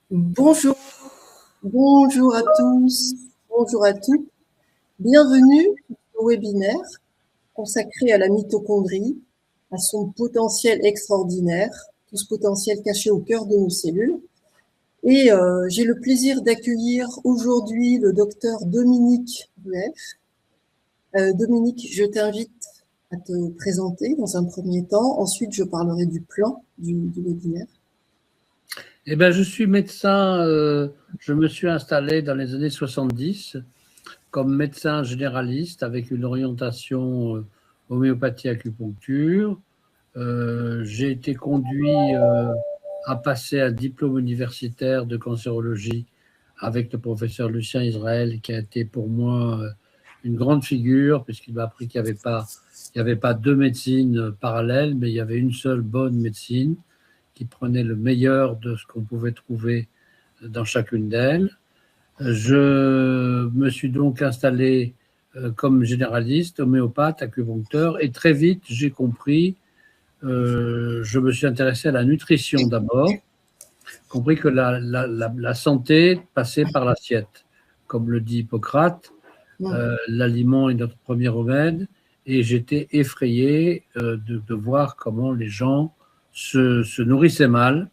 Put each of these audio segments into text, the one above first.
Bonjour, bonjour à tous, bonjour à toutes. Bienvenue au webinaire consacré à la mitochondrie, à son potentiel extraordinaire, tout ce potentiel caché au cœur de nos cellules. Et j'ai le plaisir d'accueillir aujourd'hui le docteur Dominique Rueff. Dominique, je t'invite à te présenter dans un premier temps. Ensuite, je parlerai du plan du webinaire. Eh bien, je suis médecin, je me suis installé dans les années 70 comme médecin généraliste avec une orientation homéopathie acupuncture. J'ai été conduit à passer un diplôme universitaire de cancérologie avec le professeur Lucien Israël, qui a été pour moi une grande figure, puisqu'il m'a appris qu'il n'y avait pas deux médecines parallèles, mais il y avait une seule bonne médecine qui prenait le meilleur de ce qu'on pouvait trouver dans chacune d'elles. Je me suis donc installé comme généraliste, homéopathe, acupuncteur, et très vite, j'ai compris, je me suis intéressé à la nutrition d'abord, compris que la santé passait par l'assiette. Comme le dit Hippocrate, l'aliment est notre premier remède, et j'étais effrayé de voir comment les gens se nourrissaient mal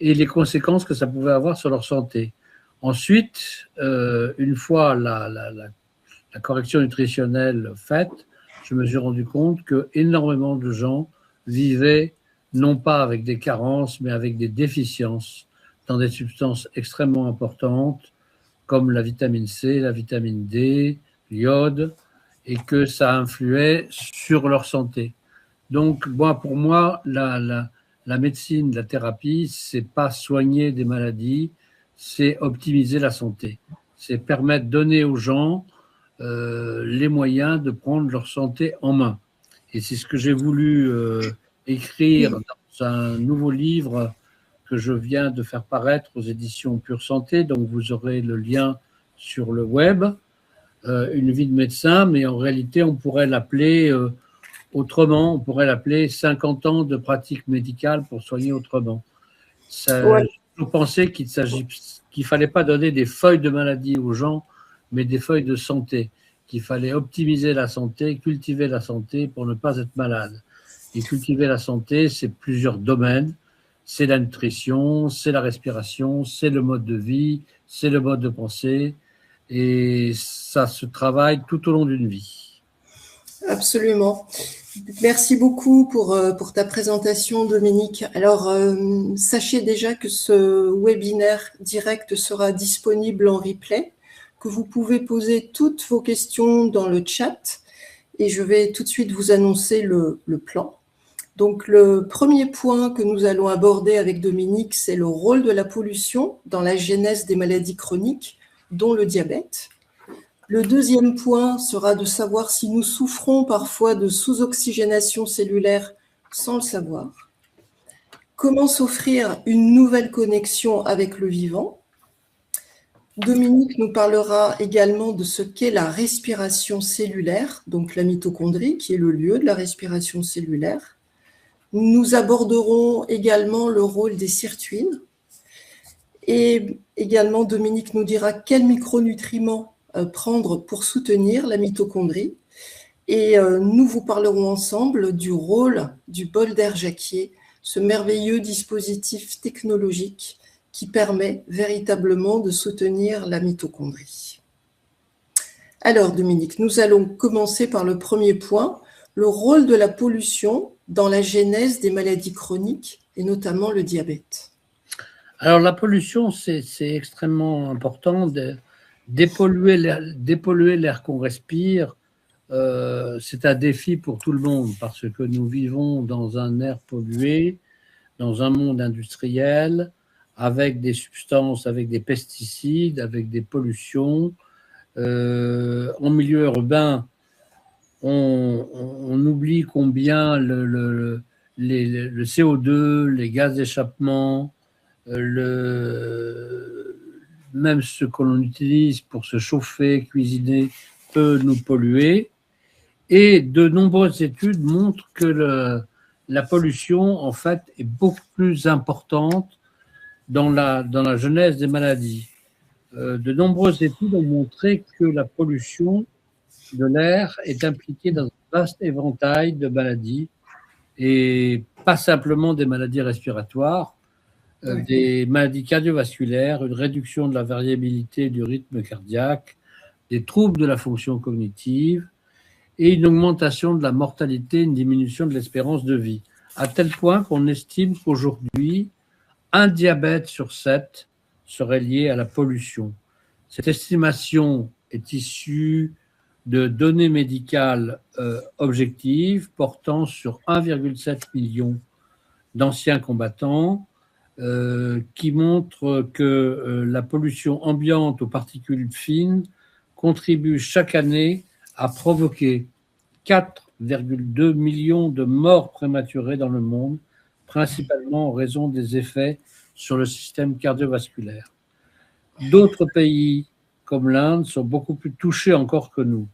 et les conséquences que ça pouvait avoir sur leur santé. Ensuite, une fois la correction nutritionnelle faite, je me suis rendu compte que énormément de gens vivaient non pas avec des carences, mais avec des déficiences dans des substances extrêmement importantes comme la vitamine C, la vitamine D, l'iode, et que ça influait sur leur santé. Donc, pour moi, la médecine, la thérapie, c'est pas soigner des maladies, c'est optimiser la santé. C'est permettre, donner aux gens les moyens de prendre leur santé en main. Et c'est ce que j'ai voulu écrire dans un nouveau livre que je viens de faire paraître aux éditions Pure Santé. Donc, vous aurez le lien sur le web. Une vie de médecin, mais en réalité, on pourrait l'appeler autrement, on pourrait l'appeler 50 ans de pratique médicale pour soigner autrement. Ouais. Je pensais qu'il ne fallait pas donner des feuilles de maladie aux gens, mais des feuilles de santé, qu'il fallait optimiser la santé, cultiver la santé pour ne pas être malade. Et cultiver la santé, c'est plusieurs domaines. C'est la nutrition, c'est la respiration, c'est le mode de vie, c'est le mode de pensée. Et ça se travaille tout au long d'une vie. Absolument. Merci beaucoup pour ta présentation, Dominique. Alors, sachez déjà que ce webinaire direct sera disponible en replay, que vous pouvez poser toutes vos questions dans le chat et je vais tout de suite vous annoncer le plan. Donc, le premier point que nous allons aborder avec Dominique, c'est le rôle de la pollution dans la genèse des maladies chroniques, dont le diabète. Le deuxième point sera de savoir si nous souffrons parfois de sous-oxygénation cellulaire sans le savoir. Comment s'offrir une nouvelle connexion avec le vivant. Dominique nous parlera également de ce qu'est la respiration cellulaire, donc la mitochondrie, qui est le lieu de la respiration cellulaire. Nous aborderons également le rôle des sirtuines. Et également, Dominique nous dira quels micronutriments prendre pour soutenir la mitochondrie. Et nous vous parlerons ensemble du rôle du bol d'air Jacquier, ce merveilleux dispositif technologique qui permet véritablement de soutenir la mitochondrie. Alors Dominique, nous allons commencer par le premier point, le rôle de la pollution dans la genèse des maladies chroniques et notamment le diabète. Alors la pollution, c'est extrêmement important. Dépolluer l'air qu'on respire, c'est un défi pour tout le monde parce que nous vivons dans un air pollué, dans un monde industriel, avec des substances, avec des pesticides, avec des pollutions. En milieu urbain, on oublie combien le CO2, les gaz d'échappement, même ce que l'on utilise pour se chauffer, cuisiner, peut nous polluer. Et de nombreuses études montrent que la pollution, en fait, est beaucoup plus importante dans la genèse des maladies. De nombreuses études ont montré que la pollution de l'air est impliquée dans un vaste éventail de maladies, et pas simplement des maladies respiratoires, des maladies cardiovasculaires, une réduction de la variabilité du rythme cardiaque, des troubles de la fonction cognitive et une augmentation de la mortalité, une diminution de l'espérance de vie, à tel point qu'on estime qu'aujourd'hui, un diabète sur 7 serait lié à la pollution. Cette estimation est issue de données médicales objectives portant sur 1,7 million d'anciens combattants, qui montrent que la pollution ambiante aux particules fines contribue chaque année à provoquer 4,2 millions de morts prématurées dans le monde, principalement en raison des effets sur le système cardiovasculaire. D'autres pays, comme l'Inde, sont beaucoup plus touchés encore que nous.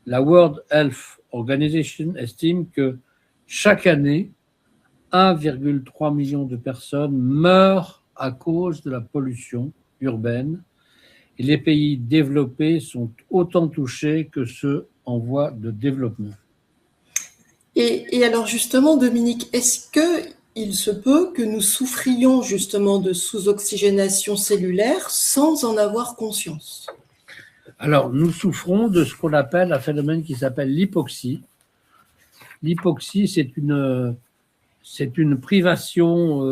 La World Health Organization estime que chaque année, 1,3 million de personnes meurent à cause de la pollution urbaine, et les pays développés sont autant touchés que ceux en voie de développement. Et alors justement, Dominique, est-ce qu'il se peut que nous souffrions justement de sous-oxygénation cellulaire sans en avoir conscience? Alors, nous souffrons de ce qu'on appelle un phénomène qui s'appelle l'hypoxie. L'hypoxie, c'est une privation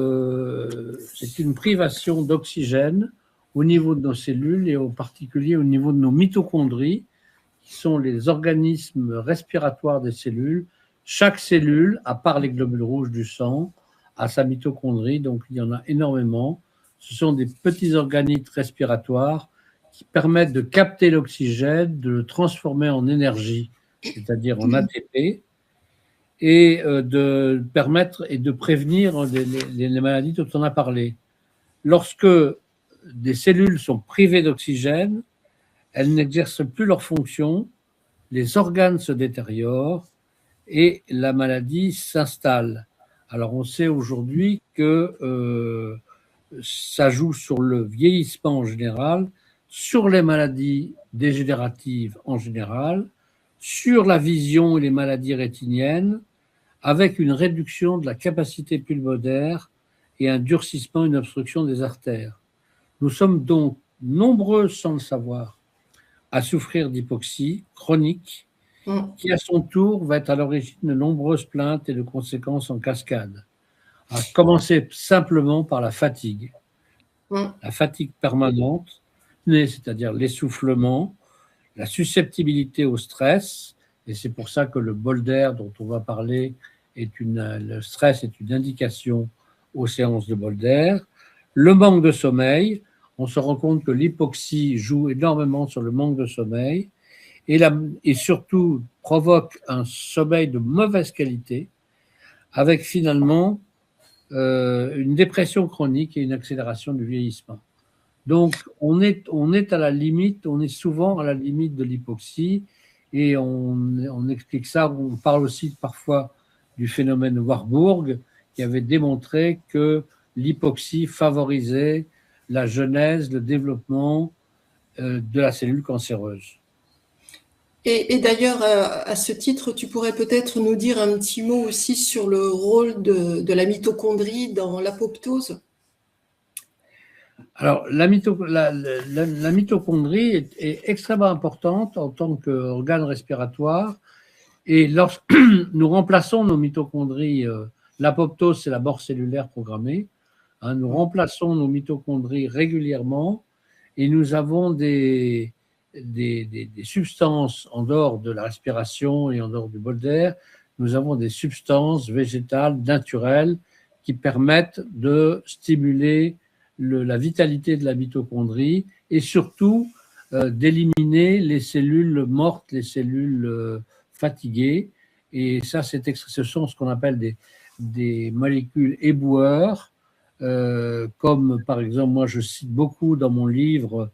d'oxygène au niveau de nos cellules et en particulier au niveau de nos mitochondries, qui sont les organismes respiratoires des cellules. Chaque cellule, à part les globules rouges du sang, a sa mitochondrie, donc il y en a énormément. Ce sont des petits organismes respiratoires qui permettent de capter l'oxygène, de le transformer en énergie, c'est-à-dire en ATP, et de permettre et de prévenir les maladies dont on a parlé. Lorsque des cellules sont privées d'oxygène, elles n'exercent plus leur fonction, les organes se détériorent et la maladie s'installe. Alors on sait aujourd'hui que ça joue sur le vieillissement en général, sur les maladies dégénératives en général, sur la vision et les maladies rétiniennes, avec une réduction de la capacité pulmonaire et un durcissement, une obstruction des artères. Nous sommes donc nombreux, sans le savoir, à souffrir d'hypoxie chronique, qui à son tour va être à l'origine de nombreuses plaintes et de conséquences en cascade. À commencer simplement par la fatigue. La fatigue permanente, c'est-à-dire l'essoufflement, la susceptibilité au stress, et c'est pour ça que le bol d'air dont on va parler, le stress est une indication aux séances de bol d'air, le manque de sommeil, on se rend compte que l'hypoxie joue énormément sur le manque de sommeil, et surtout provoque un sommeil de mauvaise qualité, avec finalement une dépression chronique et une accélération du vieillissement. Donc, on est à la limite, on est souvent à la limite de l'hypoxie, et on explique ça, on parle aussi parfois du phénomène Warburg, qui avait démontré que l'hypoxie favorisait la genèse, le développement de la cellule cancéreuse. Et d'ailleurs, à ce titre, tu pourrais peut-être nous dire un petit mot aussi sur le rôle de la mitochondrie dans l'apoptose? Alors, la mitochondrie est extrêmement importante en tant qu'organe respiratoire, et lorsque nous remplaçons nos mitochondries, l'apoptose, c'est la mort cellulaire programmée, nous remplaçons nos mitochondries régulièrement, et nous avons des substances en dehors de la respiration et en dehors du bol d'air, nous avons des substances végétales naturelles qui permettent de stimuler la vitalité de la mitochondrie et surtout d'éliminer les cellules mortes, les cellules fatiguées. Et ça, ce sont ce qu'on appelle des molécules éboueurs, comme par exemple, moi je cite beaucoup dans mon livre,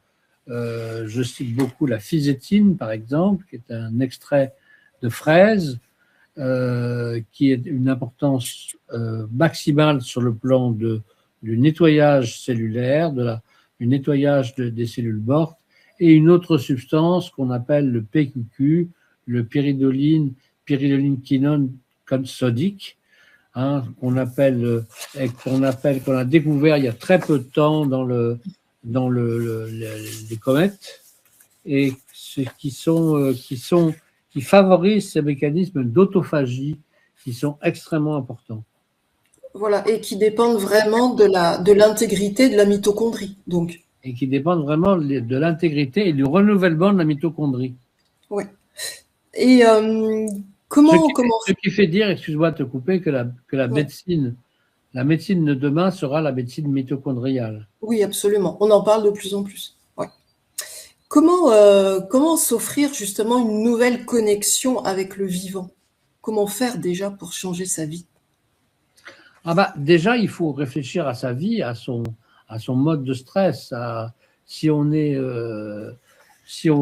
je cite beaucoup la fisétine, par exemple, qui est un extrait de fraise, qui est une importance maximale sur le plan du nettoyage cellulaire, du nettoyage des cellules mortes, et une autre substance qu'on appelle le PQQ, le pyridoliniquinone sodique, hein, qu'on a découvert il y a très peu de temps dans les comètes, et qui favorisent ces mécanismes d'autophagie qui sont extrêmement importants. Voilà, et qui dépendent vraiment de l'intégrité de la mitochondrie, donc. Et qui dépendent vraiment de l'intégrité et du renouvellement de la mitochondrie. Oui. Et comment… Ce qui fait dire, excuse-moi de te couper, que la médecine de demain sera la médecine mitochondriale. Oui, absolument. On en parle de plus en plus. Ouais. Comment s'offrir justement une nouvelle connexion avec le vivant? Comment faire déjà pour changer sa vie? Déjà, il faut réfléchir à sa vie, à son mode de stress. Si on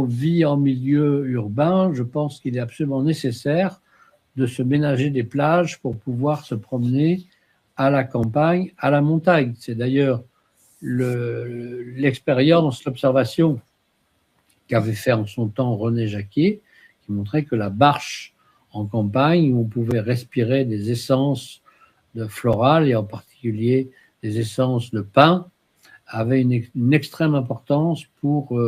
vit en milieu urbain, je pense qu'il est absolument nécessaire de se ménager des plages pour pouvoir se promener à la campagne, à la montagne. C'est d'ailleurs l'expérience, l'observation qu'avait fait en son temps René Jacquier, qui montrait que la marche en campagne, où on pouvait respirer des essences florales, et en particulier des essences de pin, avait une extrême importance pour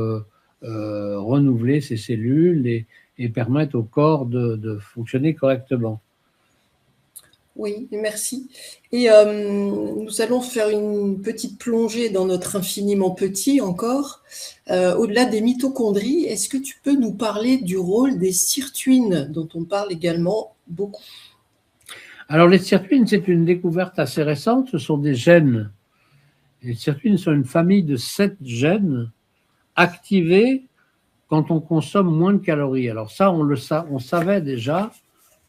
renouveler ses cellules et permettre au corps de fonctionner correctement. Oui, merci. Et nous allons faire une petite plongée dans notre infiniment petit encore. Au-delà des mitochondries, est-ce que tu peux nous parler du rôle des sirtuines, dont on parle également beaucoup? Alors, les sirtuines, c'est une découverte assez récente. Ce sont des gènes. Les sirtuines sont une famille de 7 gènes activés quand on consomme moins de calories. Alors ça, on savait déjà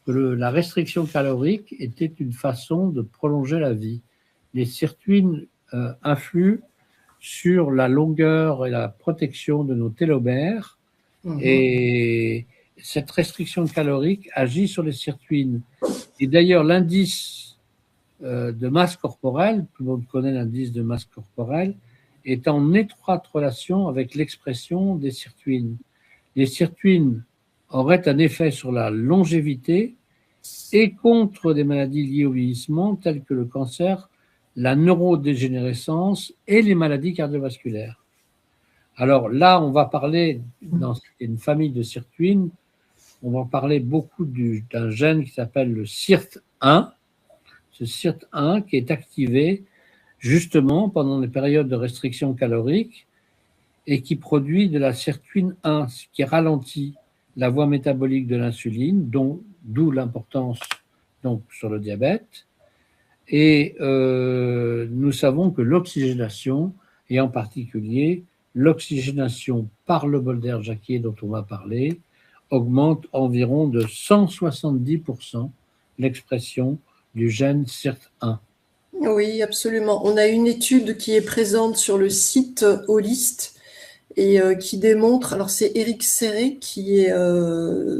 que la restriction calorique était une façon de prolonger la vie. Les sirtuines influent sur la longueur et la protection de nos télomères, et cette restriction calorique agit sur les sirtuines. Et d'ailleurs, l'indice de masse corporelle, tout le monde connaît l'indice de masse corporelle, est en étroite relation avec l'expression des sirtuines. Les sirtuines auraient un effet sur la longévité et contre des maladies liées au vieillissement telles que le cancer, la neurodégénérescence et les maladies cardiovasculaires. Alors là, on va parler, dans une famille de sirtuines, on va parler beaucoup d'un gène qui s'appelle le SIRT1, ce SIRT1 qui est activé justement pendant les périodes de restriction calorique et qui produit de la sirtuine 1, ce qui ralentit la voie métabolique de l'insuline, d'où l'importance donc sur le diabète. Et nous savons que l'oxygénation, et en particulier l'oxygénation par le bol d'air Jacquier dont on va parler, augmente environ de 170% l'expression du gène SIRT1. Oui, absolument. On a une étude qui est présente sur le site Holist et qui démontre, alors c'est Éric Serré qui est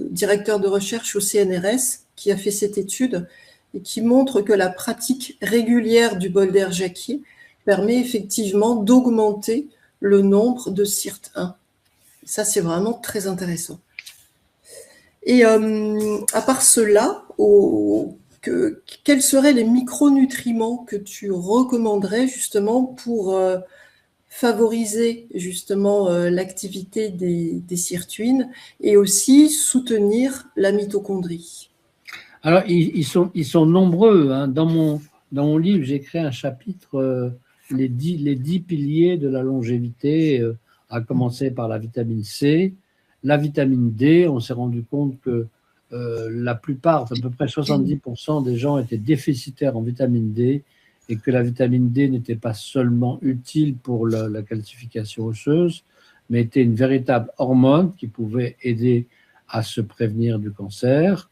directeur de recherche au CNRS, qui a fait cette étude et qui montre que la pratique régulière du bol d'air Jacquier permet effectivement d'augmenter le nombre de SIRT1. Ça, c'est vraiment très intéressant. Et à part cela, quels seraient les micronutriments que tu recommanderais justement pour favoriser justement l'activité des sirtuines et aussi soutenir la mitochondrie? Alors, ils sont nombreux. Hein. Dans mon livre, j'ai créé un chapitre, les 10 piliers de la longévité, à commencer par la vitamine C. La vitamine D, on s'est rendu compte que la plupart, à peu près 70% des gens étaient déficitaires en vitamine D, et que la vitamine D n'était pas seulement utile pour la calcification osseuse, mais était une véritable hormone qui pouvait aider à se prévenir du cancer.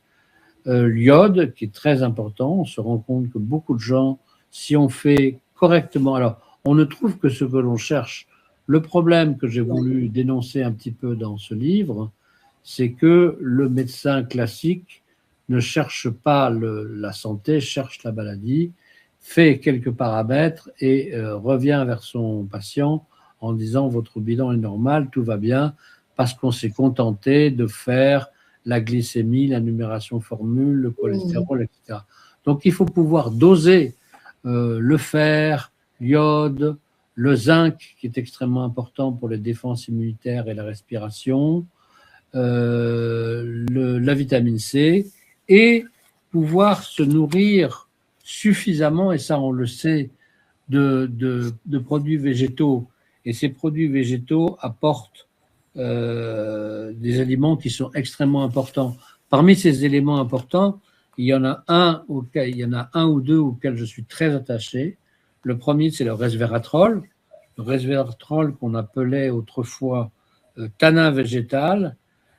L'iode, qui est très important, on se rend compte que beaucoup de gens, si on fait correctement, alors on ne trouve que ce que l'on cherche. Le problème que j'ai voulu dénoncer un petit peu dans ce livre, c'est que le médecin classique ne cherche pas la santé, cherche la maladie, fait quelques paramètres et revient vers son patient en disant votre bilan est normal, tout va bien, parce qu'on s'est contenté de faire la glycémie, la numération formule, le cholestérol, etc. Donc il faut pouvoir doser le fer, l'iode, le zinc qui est extrêmement important pour les défenses immunitaires et la respiration, la vitamine C, et pouvoir se nourrir suffisamment, et ça on le sait, de produits végétaux. Et ces produits végétaux apportent des aliments qui sont extrêmement importants. Parmi ces éléments importants, il y en a un ou deux auxquels je suis très attaché. Le premier, c'est le resveratrol. Le resveratrol qu'on appelait autrefois tanin végétal.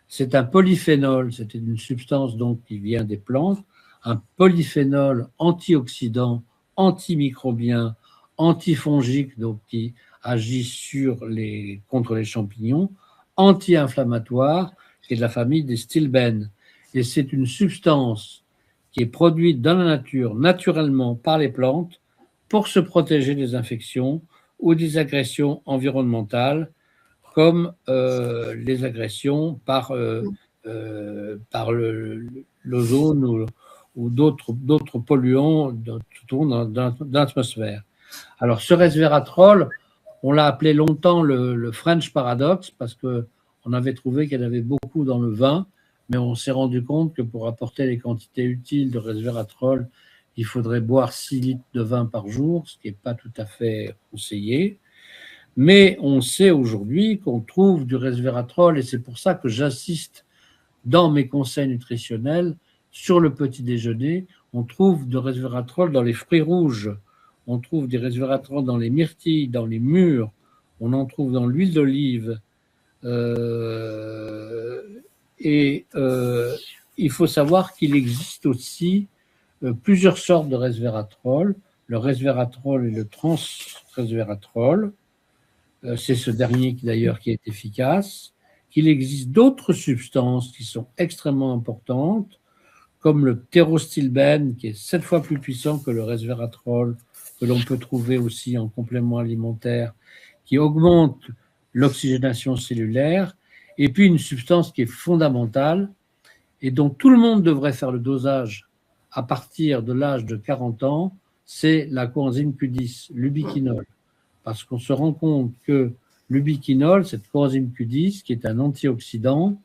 C'est un polyphénol, c'était une substance donc qui vient des plantes, un polyphénol antioxydant, antimicrobien, antifongique, donc qui agit contre les champignons, anti-inflammatoire, qui est de la famille des stilbènes. Et c'est une substance qui est produite dans la nature, naturellement, par les plantes, pour se protéger des infections ou des agressions environnementales, comme les agressions par l'ozone ou d'autres polluants tout au long de l'atmosphère. Alors, ce resveratrol, on l'a appelé longtemps le French Paradox parce qu'on avait trouvé qu'il y en avait beaucoup dans le vin, mais on s'est rendu compte que pour apporter les quantités utiles de resveratrol, il faudrait boire 6 litres de vin par jour, ce qui n'est pas tout à fait conseillé. Mais on sait aujourd'hui qu'on trouve du resveratrol, et c'est pour ça que j'insiste dans mes conseils nutritionnels sur le petit déjeuner. On trouve du resveratrol dans les fruits rouges, on trouve des resveratrol dans les myrtilles, dans les mûres, on en trouve dans l'huile d'olive. Il faut savoir qu'il existe aussi plusieurs sortes de resveratrol, le resveratrol et le transresveratrol. C'est ce dernier d'ailleurs qui est efficace, qu'il existe d'autres substances qui sont extrêmement importantes, comme le pterostilbène, qui est 7 fois plus puissant que le resveratrol, que l'on peut trouver aussi en complément alimentaire, qui augmente l'oxygénation cellulaire, et puis une substance qui est fondamentale et dont tout le monde devrait faire le dosage à partir de l'âge de 40 ans, c'est la coenzyme Q10, l'ubiquinol. Parce qu'on se rend compte que l'ubiquinol, cette coenzyme Q10, qui est un antioxydant,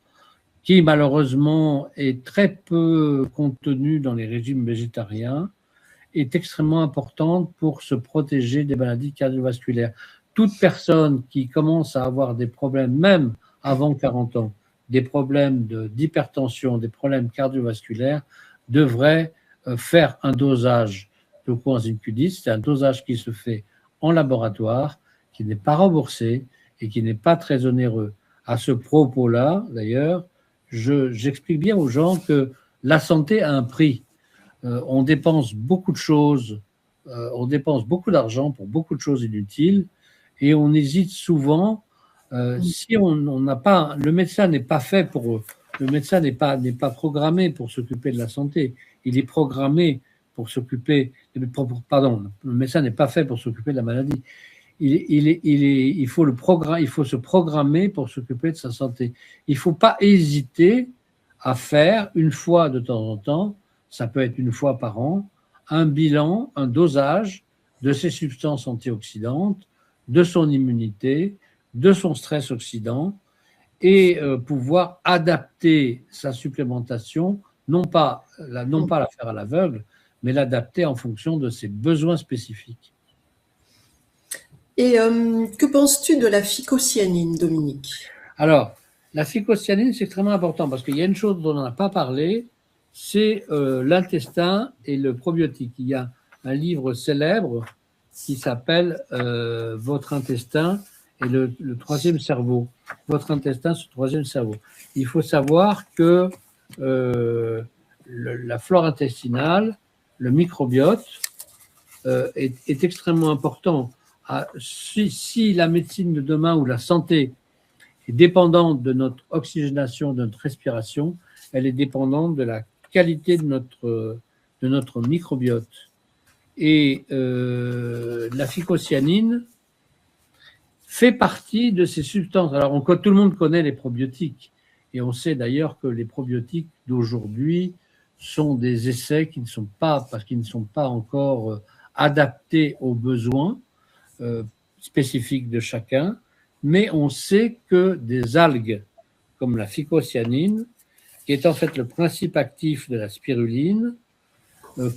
qui malheureusement est très peu contenue dans les régimes végétariens, est extrêmement importante pour se protéger des maladies cardiovasculaires. Toute personne qui commence à avoir des problèmes, même avant 40 ans, des problèmes d'hypertension, des problèmes cardiovasculaires, devrait faire un dosage de coenzyme Q10. C'est un dosage qui se fait en laboratoire, qui n'est pas remboursé et qui n'est pas très onéreux. À ce propos-là, d'ailleurs, j'explique bien aux gens que la santé a un prix. On dépense beaucoup de choses, on dépense beaucoup d'argent pour beaucoup de choses inutiles et on hésite souvent. Si on n'a pas, le médecin n'est pas fait pour, le médecin n'est pas programmé pour s'occuper de la santé. Il est programmé pour s'occuper, pardon, le médecin n'est pas fait pour s'occuper de la maladie. Il faut se programmer pour s'occuper de sa santé. Il ne faut pas hésiter à faire une fois de temps en temps, ça peut être une fois par an, un bilan, un dosage de ces substances antioxydantes, de son immunité, de son stress oxydant, et pouvoir adapter sa supplémentation, non pas la faire à l'aveugle, mais l'adapter en fonction de ses besoins spécifiques. Et que penses-tu de la phycocyanine, Dominique? Alors, la phycocyanine, c'est extrêmement important parce qu'il y a une chose dont on n'a pas parlé, c'est l'intestin et le probiotique. Il y a un livre célèbre qui s'appelle Votre intestin et le troisième cerveau. Votre intestin, ce troisième cerveau. Il faut savoir que la flore intestinale, le microbiote, est extrêmement important. Si la médecine de demain ou la santé est dépendante de notre oxygénation, de notre respiration, elle est dépendante de la qualité de notre microbiote. Et la phycocyanine fait partie de ces substances. Alors, tout le monde connaît les probiotiques. Et on sait d'ailleurs que les probiotiques d'aujourd'hui sont des essais qui ne sont pas, parce qu'ils ne sont pas encore adaptés aux besoins spécifiques de chacun. Mais on sait que des algues comme la phycocyanine, qui est en fait le principe actif de la spiruline,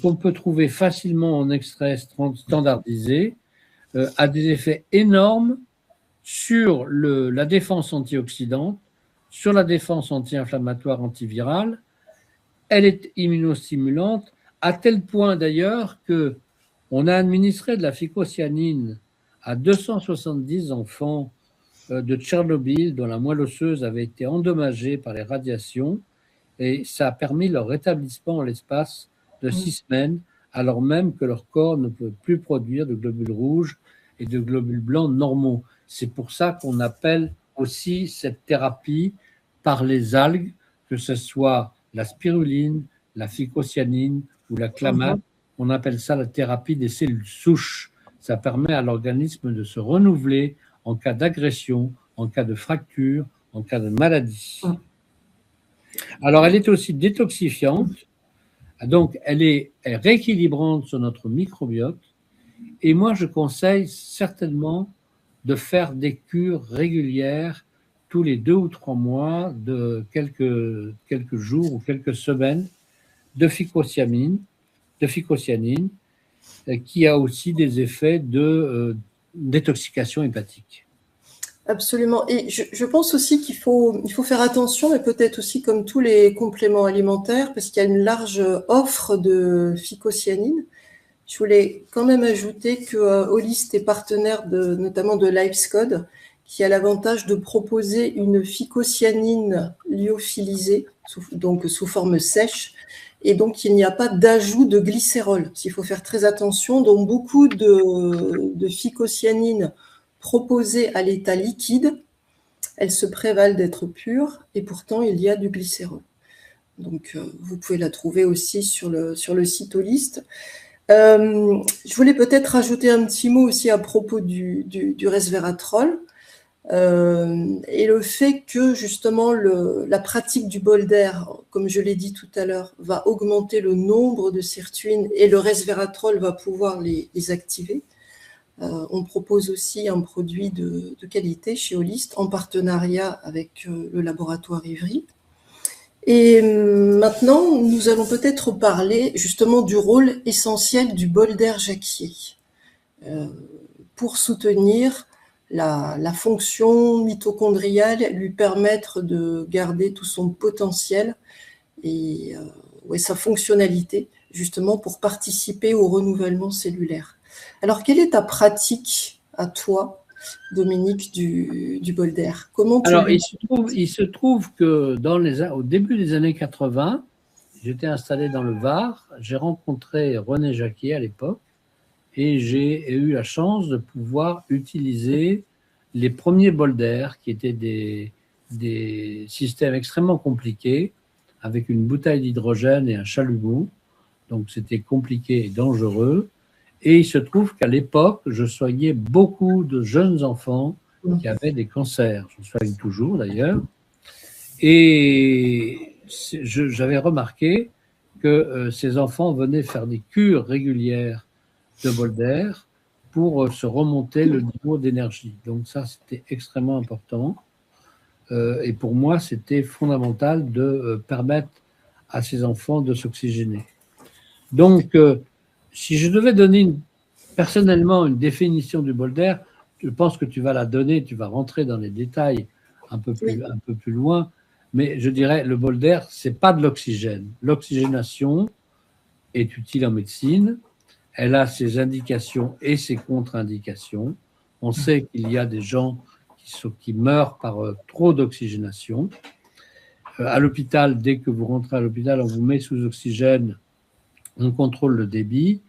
qu'on peut trouver facilement en extrait standardisé, a des effets énormes sur la défense antioxydante, sur la défense anti-inflammatoire, antivirale. Elle est immunostimulante, à tel point d'ailleurs qu'on a administré de la phycocyanine à 270 enfants de Tchernobyl, dont la moelle osseuse avait été endommagée par les radiations, et ça a permis leur rétablissement en l'espace de 6 semaines, alors même que leur corps ne peut plus produire de globules rouges et de globules blancs normaux. C'est pour ça qu'on appelle aussi cette thérapie par les algues, que ce soit la spiruline, la phycocyanine ou la clamate. On appelle ça la thérapie des cellules souches. Ça permet à l'organisme de se renouveler en cas d'agression, en cas de fracture, en cas de maladie. Alors, elle est aussi détoxifiante, donc elle est rééquilibrante sur notre microbiote. Et moi, je conseille certainement de faire des cures régulières tous les 2 ou 3 mois de quelques jours ou quelques semaines de phycocyanine, qui a aussi des effets de détoxication hépatique. Absolument. Et je pense aussi qu'il faut faire attention, mais peut-être aussi comme tous les compléments alimentaires, parce qu'il y a une large offre de phycocyanine. Je voulais quand même ajouter que Holist est partenaire notamment de LifeScode, qui a l'avantage de proposer une phycocyanine lyophilisée, donc sous forme sèche, et donc il n'y a pas d'ajout de glycérol. Il faut faire très attention. Donc beaucoup de phycocyanine proposée à l'état liquide, elles se prévalent d'être pures, et pourtant il y a du glycérol. Donc vous pouvez la trouver aussi sur le site Holist. Je voulais peut-être rajouter un petit mot aussi à propos du resveratrol et le fait que justement la pratique du bol d'air, comme je l'ai dit tout à l'heure, va augmenter le nombre de sirtuines et le resveratrol va pouvoir les activer. On propose aussi un produit de qualité chez Holist en partenariat avec le laboratoire Ivry. Et maintenant, nous allons peut-être parler justement du rôle essentiel du bol d'air jacquier pour soutenir la fonction mitochondriale, lui permettre de garder tout son potentiel et sa fonctionnalité, justement pour participer au renouvellement cellulaire. Alors, quelle est ta pratique à toi, Dominique, du bol d'air? Comment tu Alors, il se trouve que au début des années 80, j'étais installé dans le Var, j'ai rencontré René Jacquier à l'époque, et j'ai eu la chance de pouvoir utiliser les premiers bols d'air, qui étaient des systèmes extrêmement compliqués, avec une bouteille d'hydrogène et un chalumeau. Donc, c'était compliqué et dangereux. Et il se trouve qu'à l'époque, je soignais beaucoup de jeunes enfants qui avaient des cancers. Je soigne toujours d'ailleurs. Et j'avais remarqué que ces enfants venaient faire des cures régulières de bol d'air pour se remonter le niveau d'énergie. Donc ça, c'était extrêmement important. Et pour moi, c'était fondamental de permettre à ces enfants de s'oxygéner. Donc, si je devais donner personnellement une définition du bol d'air, je pense que tu vas la donner, tu vas rentrer dans les détails un peu plus loin, mais je dirais le bol d'air, ce n'est pas de l'oxygène. L'oxygénation est utile en médecine, elle a ses indications et ses contre-indications. On sait qu'il y a des gens qui meurent par trop d'oxygénation. À l'hôpital, dès que vous rentrez à l'hôpital, on vous met sous oxygène, on contrôle le débit,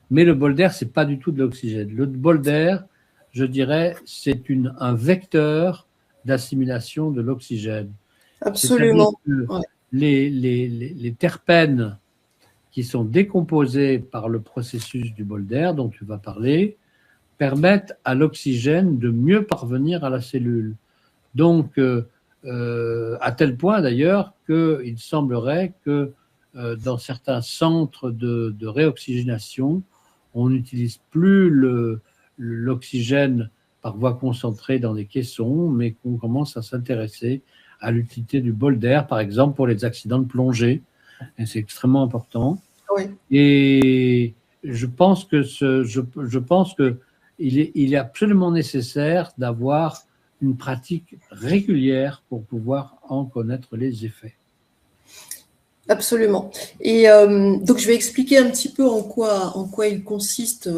mais le bol d'air, ce n'est pas du tout de l'oxygène. Le bol d'air, je dirais, c'est un vecteur d'assimilation de l'oxygène. Absolument. Les terpènes qui sont décomposés par le processus du bol d'air dont tu vas parler, permettent à l'oxygène de mieux parvenir à la cellule. Donc, à tel point d'ailleurs qu'il semblerait que dans certains centres de réoxygénation, on n'utilise plus l'oxygène par voie concentrée dans des caissons, mais qu'on commence à s'intéresser à l'utilité du bol d'air, par exemple pour les accidents de plongée. Et c'est extrêmement important. Oui. Et je pense que il est absolument nécessaire d'avoir une pratique régulière pour pouvoir en connaître les effets. Absolument. Et donc, je vais expliquer un petit peu en quoi il consiste,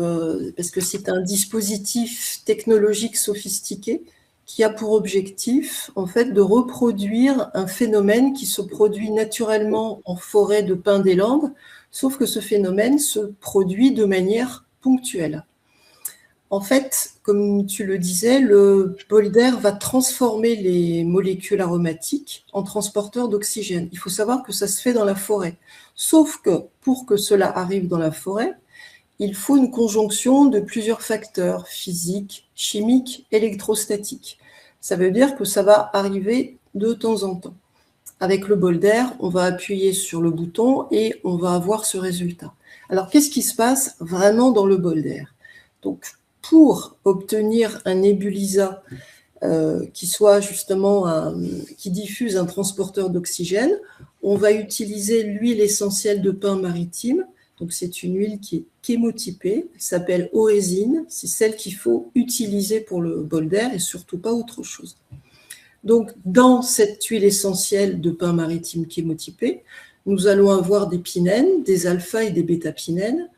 parce que c'est un dispositif technologique sophistiqué qui a pour objectif, en fait, de reproduire un phénomène qui se produit naturellement en forêt de pins des Landes, sauf que ce phénomène se produit de manière ponctuelle. En fait, comme tu le disais, le bol d'air va transformer les molécules aromatiques en transporteurs d'oxygène. Il faut savoir que ça se fait dans la forêt. Sauf que pour que cela arrive dans la forêt, il faut une conjonction de plusieurs facteurs physiques, chimiques, électrostatiques. Ça veut dire que ça va arriver de temps en temps. Avec le bol d'air, on va appuyer sur le bouton et on va avoir ce résultat. Alors, qu'est-ce qui se passe vraiment dans le bol d'air ? Donc, pour obtenir un nébulisat qui soit justement qui diffuse un transporteur d'oxygène, on va utiliser l'huile essentielle de pin maritime. Donc, c'est une huile qui est chémotypée, elle s'appelle orésine, c'est celle qu'il faut utiliser pour le bol d'air et surtout pas autre chose. Donc, dans cette huile essentielle de pin maritime chémotypée, nous allons avoir des pinènes, des alpha et des bêta-pinènes.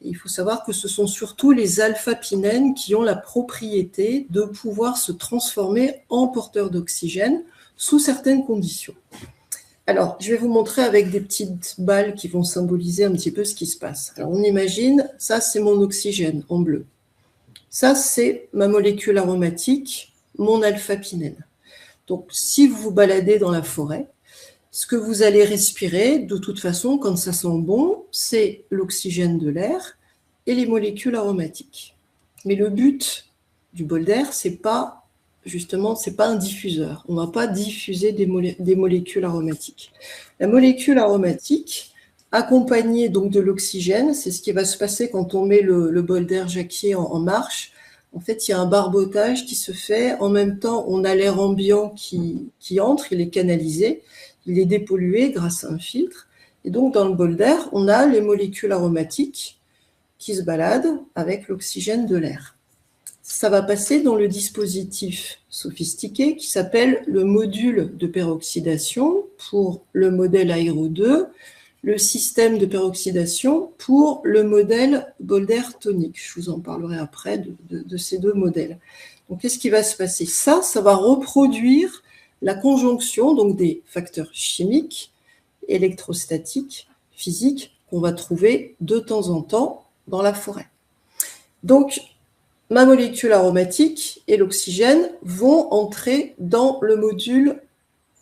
Il faut savoir que ce sont surtout les alpha-pinènes qui ont la propriété de pouvoir se transformer en porteurs d'oxygène sous certaines conditions. Alors, je vais vous montrer avec des petites balles qui vont symboliser un petit peu ce qui se passe. Alors, on imagine, ça c'est mon oxygène en bleu. Ça c'est ma molécule aromatique, mon alpha-pinène. Donc, si vous vous baladez dans la forêt, ce que vous allez respirer, de toute façon, quand ça sent bon, c'est l'oxygène de l'air et les molécules aromatiques. Mais le but du bol d'air, c'est pas un diffuseur. On ne va pas diffuser des molécules aromatiques. La molécule aromatique, accompagnée donc de l'oxygène, c'est ce qui va se passer quand on met le bol d'air jacquier en marche. En fait, il y a un barbotage qui se fait. En même temps, on a l'air ambiant qui entre, il est canalisé. Il est dépollué grâce à un filtre. Et donc, dans le bol d'air, on a les molécules aromatiques qui se baladent avec l'oxygène de l'air. Ça va passer dans le dispositif sophistiqué qui s'appelle le module de peroxydation pour le modèle Aéro 2, le système de peroxydation pour le modèle bol d'air tonique. Je vous en parlerai après de ces deux modèles. Donc, qu'est-ce qui va se passer ? Ça va reproduire la conjonction donc des facteurs chimiques, électrostatiques, physiques qu'on va trouver de temps en temps dans la forêt. Donc, ma molécule aromatique et l'oxygène vont entrer dans le module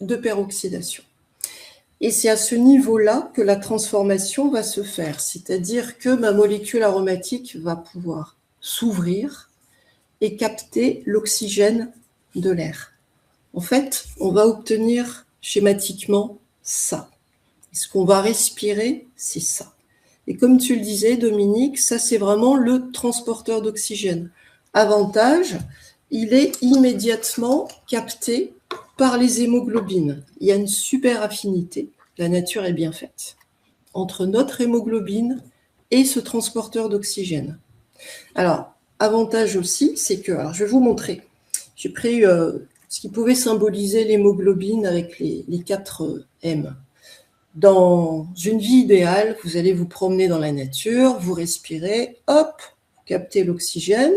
de peroxydation. Et c'est à ce niveau-là que la transformation va se faire, c'est-à-dire que ma molécule aromatique va pouvoir s'ouvrir et capter l'oxygène de l'air. En fait, on va obtenir schématiquement ça. Et ce qu'on va respirer, c'est ça. Et comme tu le disais, Dominique, ça c'est vraiment le transporteur d'oxygène. Avantage, il est immédiatement capté par les hémoglobines. Il y a une super affinité, la nature est bien faite, entre notre hémoglobine et ce transporteur d'oxygène. Alors, avantage aussi, c'est que, alors je vais vous montrer, j'ai pris ce qui pouvait symboliser l'hémoglobine avec les 4 M. Dans une vie idéale, vous allez vous promener dans la nature, vous respirez, hop, vous captez l'oxygène,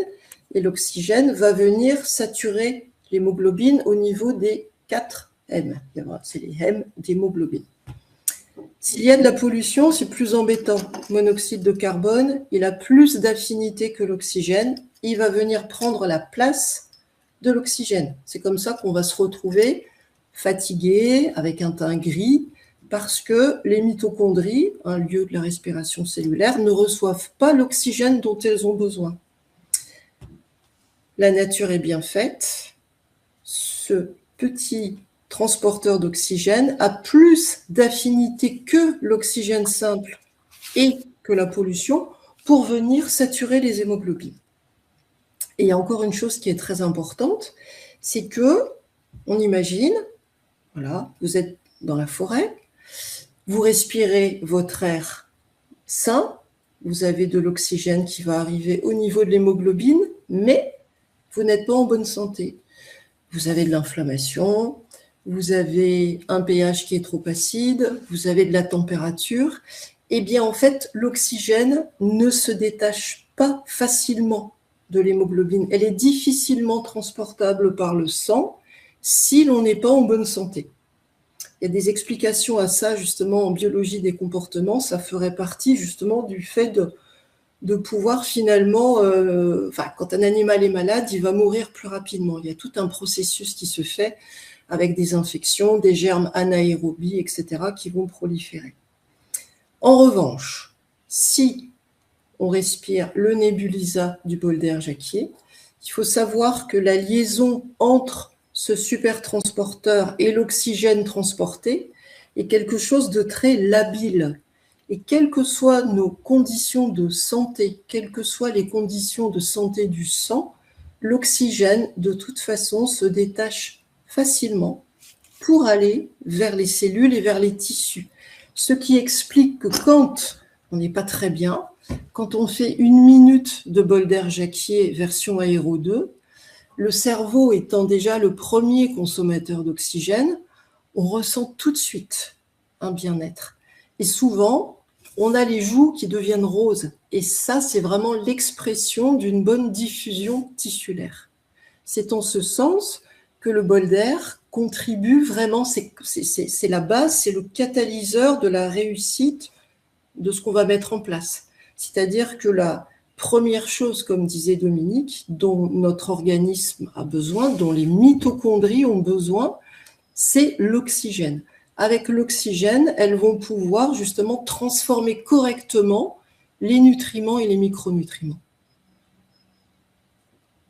et l'oxygène va venir saturer l'hémoglobine au niveau des 4 M. C'est les M d'hémoglobine. S'il y a de la pollution, c'est plus embêtant. Monoxyde de carbone, il a plus d'affinité que l'oxygène, il va venir prendre la place de l'oxygène. C'est comme ça qu'on va se retrouver fatigué, avec un teint gris, parce que les mitochondries, un lieu de la respiration cellulaire, ne reçoivent pas l'oxygène dont elles ont besoin. La nature est bien faite. Ce petit transporteur d'oxygène a plus d'affinité que l'oxygène simple et que la pollution pour venir saturer les hémoglobines. Et il y a encore une chose qui est très importante, c'est que, on imagine, voilà, vous êtes dans la forêt, vous respirez votre air sain, vous avez de l'oxygène qui va arriver au niveau de l'hémoglobine, mais vous n'êtes pas en bonne santé. Vous avez de l'inflammation, vous avez un pH qui est trop acide, vous avez de la température. Eh bien, en fait, l'oxygène ne se détache pas facilement de l'hémoglobine. Elle est difficilement transportable par le sang si l'on n'est pas en bonne santé. Il y a des explications à ça, justement, en biologie des comportements. Ça ferait partie, justement, du fait de pouvoir finalement, quand un animal est malade, il va mourir plus rapidement. Il y a tout un processus qui se fait avec des infections, des germes anaérobies, etc., qui vont proliférer. En revanche, si on respire le nébuliza du bol d'air Jacquier, il faut savoir que la liaison entre ce supertransporteur et l'oxygène transporté est quelque chose de très labile. Et quelles que soient nos conditions de santé, quelles que soient les conditions de santé du sang, l'oxygène, de toute façon, se détache facilement pour aller vers les cellules et vers les tissus. Ce qui explique que quand on n'est pas très bien, quand on fait 1 minute de bol d'air Jacquier version aéro 2, le cerveau étant déjà le premier consommateur d'oxygène, on ressent tout de suite un bien-être. Et souvent, on a les joues qui deviennent roses. Et ça, c'est vraiment l'expression d'une bonne diffusion tissulaire. C'est en ce sens que le bol d'air contribue vraiment, c'est la base, c'est le catalyseur de la réussite de ce qu'on va mettre en place. C'est-à-dire que la première chose, comme disait Dominique, dont notre organisme a besoin, dont les mitochondries ont besoin, c'est l'oxygène. Avec l'oxygène, elles vont pouvoir justement transformer correctement les nutriments et les micronutriments.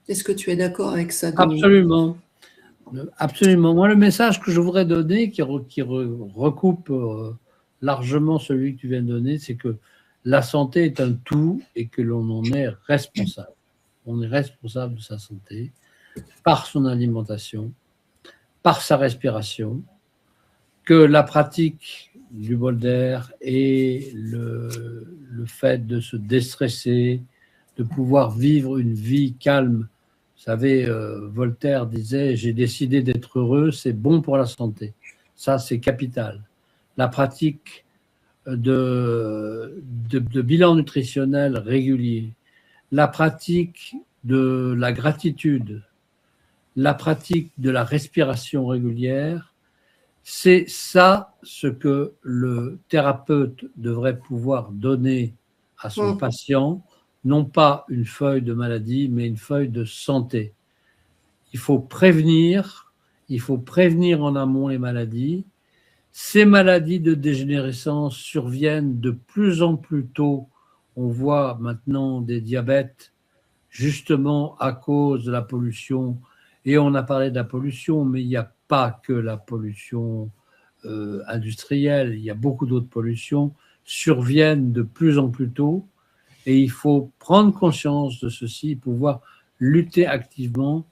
Est-ce que tu es d'accord avec ça, Dominique ? Absolument. Absolument. Moi, le message que je voudrais donner, qui recoupe largement celui que tu viens de donner, c'est que la santé est un tout et que l'on en est responsable. On est responsable de sa santé par son alimentation, par sa respiration, que la pratique du bol d'air et le fait de se déstresser, de pouvoir vivre une vie calme. Vous savez, Voltaire disait « J'ai décidé d'être heureux, c'est bon pour la santé ». Ça, c'est capital. La pratique de bilan nutritionnel régulier, la pratique de la gratitude, la pratique de la respiration régulière, c'est ça ce que le thérapeute devrait pouvoir donner à son patient, non pas une feuille de maladie, mais une feuille de santé. Il faut prévenir en amont les maladies. Ces maladies de dégénérescence surviennent de plus en plus tôt. On voit maintenant des diabètes justement à cause de la pollution. Et on a parlé de la pollution, mais il n'y a pas que la pollution industrielle. Il y a beaucoup d'autres pollutions surviennent de plus en plus tôt. Et il faut prendre conscience de ceci, pouvoir lutter activement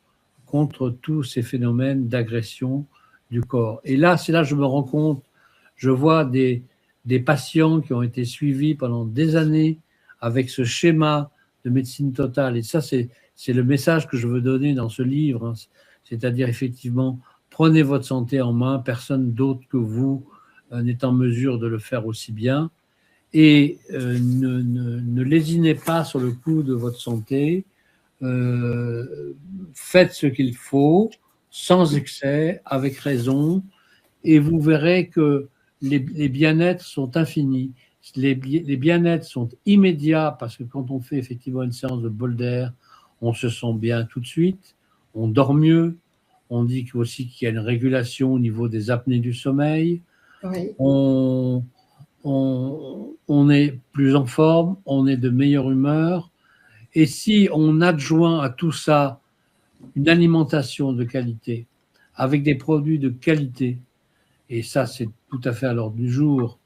contre tous ces phénomènes d'agression du corps. Et là, c'est là que je me rends compte, je vois des patients qui ont été suivis pendant des années avec ce schéma de médecine totale. Et ça, c'est le message que je veux donner dans ce livre, hein. C'est-à-dire effectivement, prenez votre santé en main, personne d'autre que vous n'est en mesure de le faire aussi bien. Et ne lésinez pas sur le coup de votre santé. Faites ce qu'il faut, sans excès, avec raison, et vous verrez que les bien-être sont infinis. Les bien-être sont immédiats, parce que quand on fait effectivement une séance de bol d'air, on se sent bien tout de suite, on dort mieux, on dit aussi qu'il y a une régulation au niveau des apnées du sommeil, Oui. On est plus en forme, on est de meilleure humeur. Et si on adjoint à tout ça une alimentation de qualité, avec des produits de qualité, et ça c'est tout à fait à l'ordre du jour,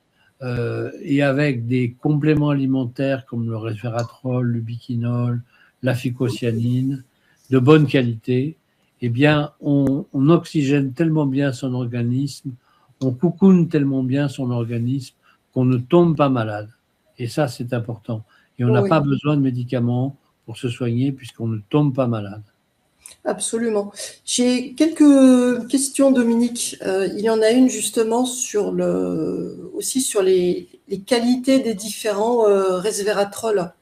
et avec des compléments alimentaires comme le resveratrol, le biquinol, la phycocyanine, de bonne qualité, eh bien on oxygène tellement bien son organisme, on coucoune tellement bien son organisme qu'on ne tombe pas malade. Et ça c'est important. Et on n'a Oui, pas besoin de médicaments pour se soigner puisqu'on ne tombe pas malade. absolument. J'ai quelques questions, Dominique. Il y en a une justement aussi sur les qualités des différents resveratrol.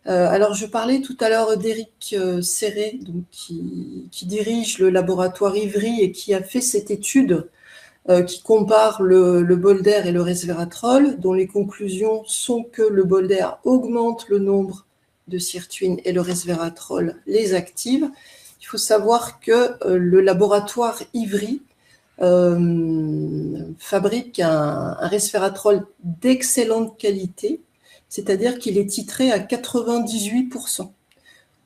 Alors, je parlais tout à l'heure d'Éric Serré, donc, qui dirige le laboratoire Ivry et qui a fait cette étude qui compare le Bolder et le resveratrol, dont les conclusions sont que le Bolder augmente le nombre de sirtuines et le resveratrol les active. Il faut savoir que le laboratoire Ivry fabrique un resveratrol d'excellente qualité, c'est-à-dire qu'il est titré à 98%.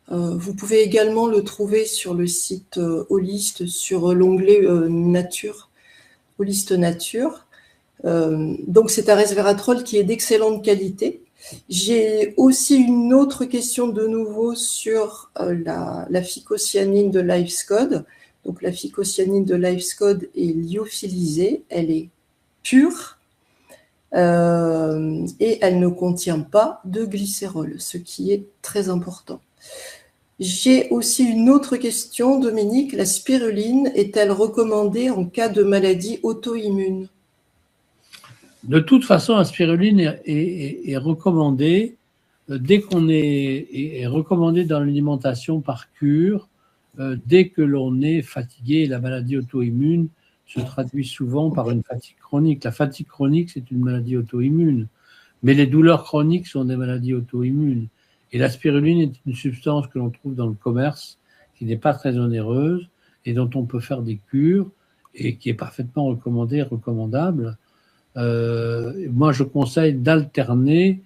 Vous pouvez également le trouver sur le site Holist, sur l'onglet Nature, Holist Nature. Donc c'est un resveratrol qui est d'excellente qualité. J'ai aussi une autre question de nouveau sur la phycocyanine de Livescode. Donc la phycocyanine de Livescode est lyophilisée, elle est pure et elle ne contient pas de glycérol, ce qui est très important. J'ai aussi une autre question, Dominique. La spiruline est-elle recommandée en cas de maladie auto-immune ? De toute façon, la spiruline est recommandée dès qu'on est recommandée dans l'alimentation par cure, dès que l'on est fatigué. La maladie auto-immune se traduit souvent par une fatigue chronique. La fatigue chronique, c'est une maladie auto-immune, mais les douleurs chroniques sont des maladies auto-immunes. Et la spiruline est une substance que l'on trouve dans le commerce, qui n'est pas très onéreuse et dont on peut faire des cures et qui est parfaitement recommandée et recommandable. Moi, je conseille d'alterner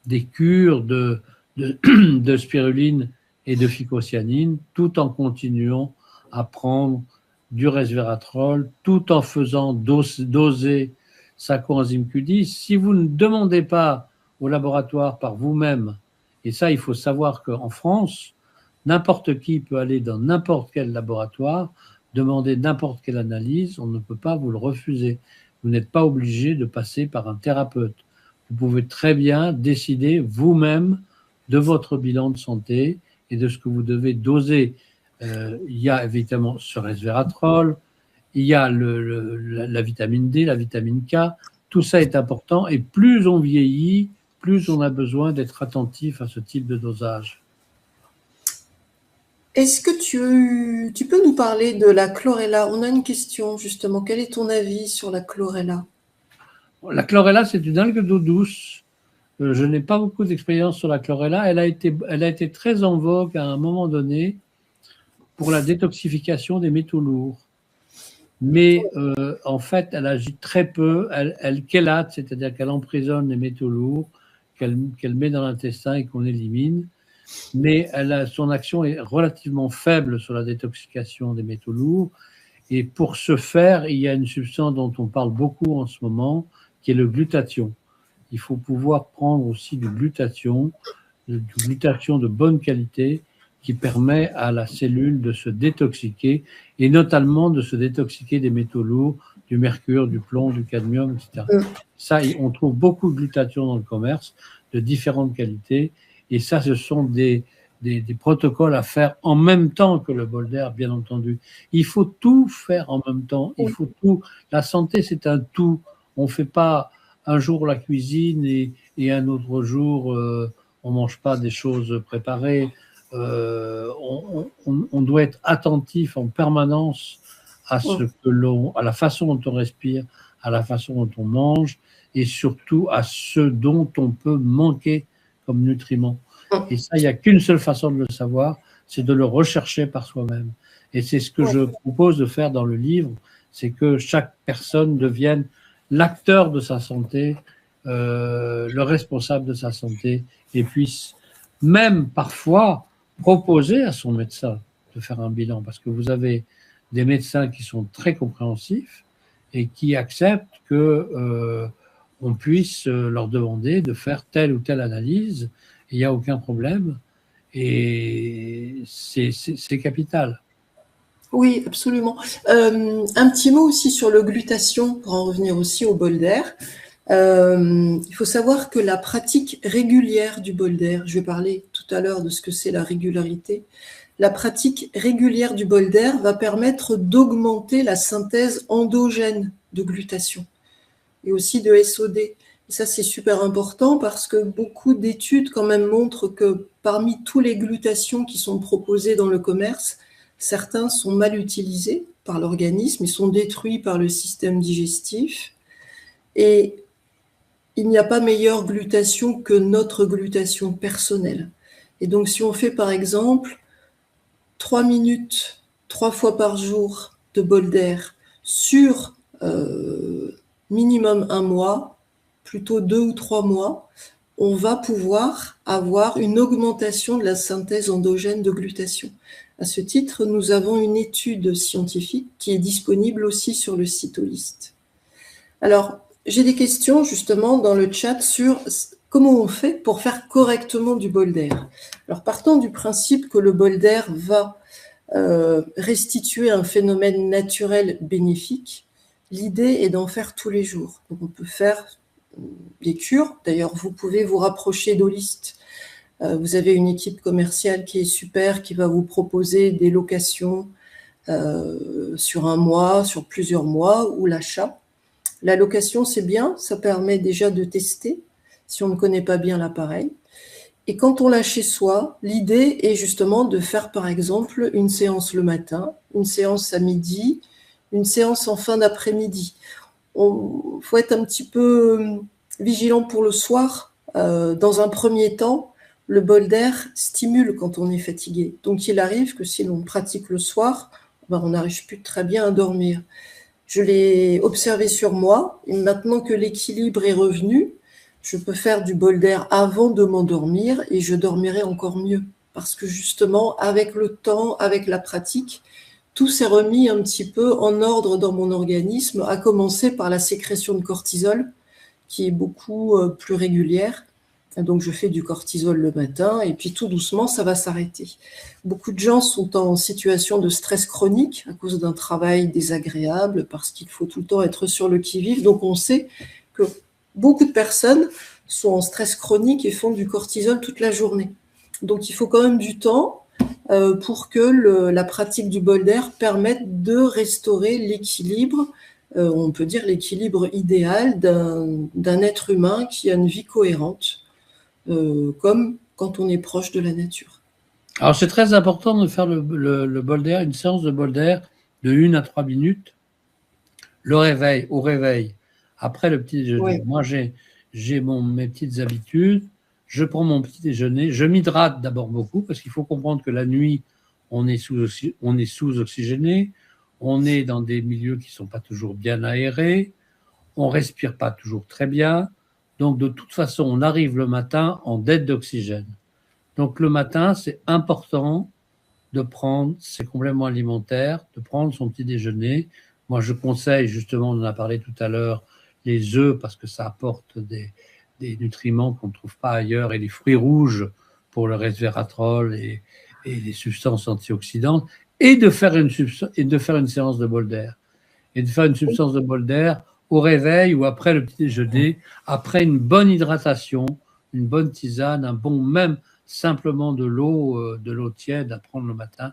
des cures de spiruline et de phycocyanine tout en continuant à prendre du resveratrol, tout en faisant doser sa coenzyme Q10. Si vous ne demandez pas au laboratoire par vous-même, et ça, il faut savoir qu'en France, n'importe qui peut aller dans n'importe quel laboratoire, demander n'importe quelle analyse, on ne peut pas vous le refuser. Vous n'êtes pas obligé de passer par un thérapeute. Vous pouvez très bien décider vous-même de votre bilan de santé et de ce que vous devez doser. Il y a évidemment ce resveratrol, il y a la vitamine D, la vitamine K. Tout ça est important et plus on vieillit, plus on a besoin d'être attentif à ce type de dosage. Est-ce que tu peux nous parler de la chlorella ? On a une question justement. Quel est ton avis sur la chlorella ? La chlorella, c'est une algue d'eau douce. Je n'ai pas beaucoup d'expérience sur la chlorella. Elle a été très en vogue à un moment donné pour la détoxification des métaux lourds. Mais en fait, elle agit très peu. Elle chélate, c'est-à-dire qu'elle emprisonne les métaux lourds, qu'elle met dans l'intestin et qu'on élimine. Mais son action est relativement faible sur la détoxification des métaux lourds. Et pour ce faire, il y a une substance dont on parle beaucoup en ce moment, qui est le glutathion. Il faut pouvoir prendre aussi du glutathion de bonne qualité qui permet à la cellule de se détoxiquer et notamment de se détoxiquer des métaux lourds, du mercure, du plomb, du cadmium, etc. Ça, on trouve beaucoup de glutathion dans le commerce de différentes qualités et ça, ce sont des protocoles à faire en même temps que le bol d'air, bien entendu. Il faut tout faire en même temps. Il faut tout. La santé, c'est un tout. On ne fait pas un jour la cuisine et un autre jour, on ne mange pas des choses préparées. On doit être attentif en permanence à à la façon dont on respire, à la façon dont on mange et surtout à ce dont on peut manquer comme nutriments. Et ça, il n'y a qu'une seule façon de le savoir, c'est de le rechercher par soi-même. Et c'est ce que je propose de faire dans le livre, c'est que chaque personne devienne l'acteur de sa santé, le responsable de sa santé, et puisse même parfois proposer à son médecin de faire un bilan, parce que vous avez des médecins qui sont très compréhensifs et qui acceptent que on puisse leur demander de faire telle ou telle analyse, il n'y a aucun problème, et c'est capital. Oui, absolument. Un petit mot aussi sur l'auglutation, pour en revenir aussi au bol d'air. Il faut savoir que la pratique régulière du bol d'air, je vais parler tout à l'heure de ce que c'est la régularité, la pratique régulière du bol d'air va permettre d'augmenter la synthèse endogène de glutation et aussi de SOD. Et ça, c'est super important parce que beaucoup d'études quand même montrent que parmi tous les glutations qui sont proposées dans le commerce, certains sont mal utilisés par l'organisme, ils sont détruits par le système digestif. Et il n'y a pas meilleure glutation que notre glutation personnelle. Et donc, si on fait par exemple 3 minutes, 3 fois par jour de bol d'air sur minimum 1 mois, plutôt 2 ou 3 mois, on va pouvoir avoir une augmentation de la synthèse endogène de glutation. À ce titre, nous avons une étude scientifique qui est disponible aussi sur le site Holist. Alors, j'ai des questions justement dans le chat sur comment on fait pour faire correctement du bol d'air. Alors, partons du principe que le bol d'air va restituer un phénomène naturel bénéfique. L'idée est d'en faire tous les jours. Donc, on peut faire des cures. D'ailleurs, vous pouvez vous rapprocher d'Holist. Vous avez une équipe commerciale qui est super, qui va vous proposer des locations sur 1 mois, sur plusieurs mois, ou l'achat. La location, c'est bien, ça permet déjà de tester si on ne connaît pas bien l'appareil. Et quand on l'a chez soi, l'idée est justement de faire par exemple une séance le matin, une séance à midi, une séance en fin d'après-midi. Il faut être un petit peu vigilant pour le soir. Dans un premier temps, le bol d'air stimule quand on est fatigué. Donc il arrive que si l'on pratique le soir, on n'arrive plus très bien à dormir. Je l'ai observé sur moi, et maintenant que l'équilibre est revenu, je peux faire du bol d'air avant de m'endormir et je dormirai encore mieux. Parce que justement, avec le temps, avec la pratique, tout s'est remis un petit peu en ordre dans mon organisme, à commencer par la sécrétion de cortisol, qui est beaucoup plus régulière. Donc, je fais du cortisol le matin et puis tout doucement, ça va s'arrêter. Beaucoup de gens sont en situation de stress chronique à cause d'un travail désagréable parce qu'il faut tout le temps être sur le qui-vive. Donc, on sait que beaucoup de personnes sont en stress chronique et font du cortisol toute la journée. Donc, il faut quand même du temps pour que la pratique du bol d'air permette de restaurer l'équilibre, on peut dire l'équilibre idéal d'un être humain qui a une vie cohérente. Comme quand on est proche de la nature. Alors, c'est très important de faire le bol d'air, une séance de bol d'air de 1 à 3 minutes. Au réveil, après le petit déjeuner. Oui. Moi, j'ai mes petites habitudes. Je prends mon petit déjeuner. Je m'hydrate d'abord beaucoup parce qu'il faut comprendre que la nuit, on est sous-oxygéné. On est dans des milieux qui ne sont pas toujours bien aérés. On ne respire pas toujours très bien. Donc, de toute façon, on arrive le matin en dette d'oxygène. Donc, le matin, c'est important de prendre ses compléments alimentaires, de prendre son petit déjeuner. Moi, je conseille, justement, on en a parlé tout à l'heure, les œufs parce que ça apporte des nutriments qu'on ne trouve pas ailleurs et les fruits rouges pour le resveratrol et les substances antioxydantes et de faire une séance de bol d'air. Et de faire une substance de bol d'air au réveil ou après le petit déjeuner, après une bonne hydratation, une bonne tisane, un bon, même simplement de l'eau tiède à prendre le matin.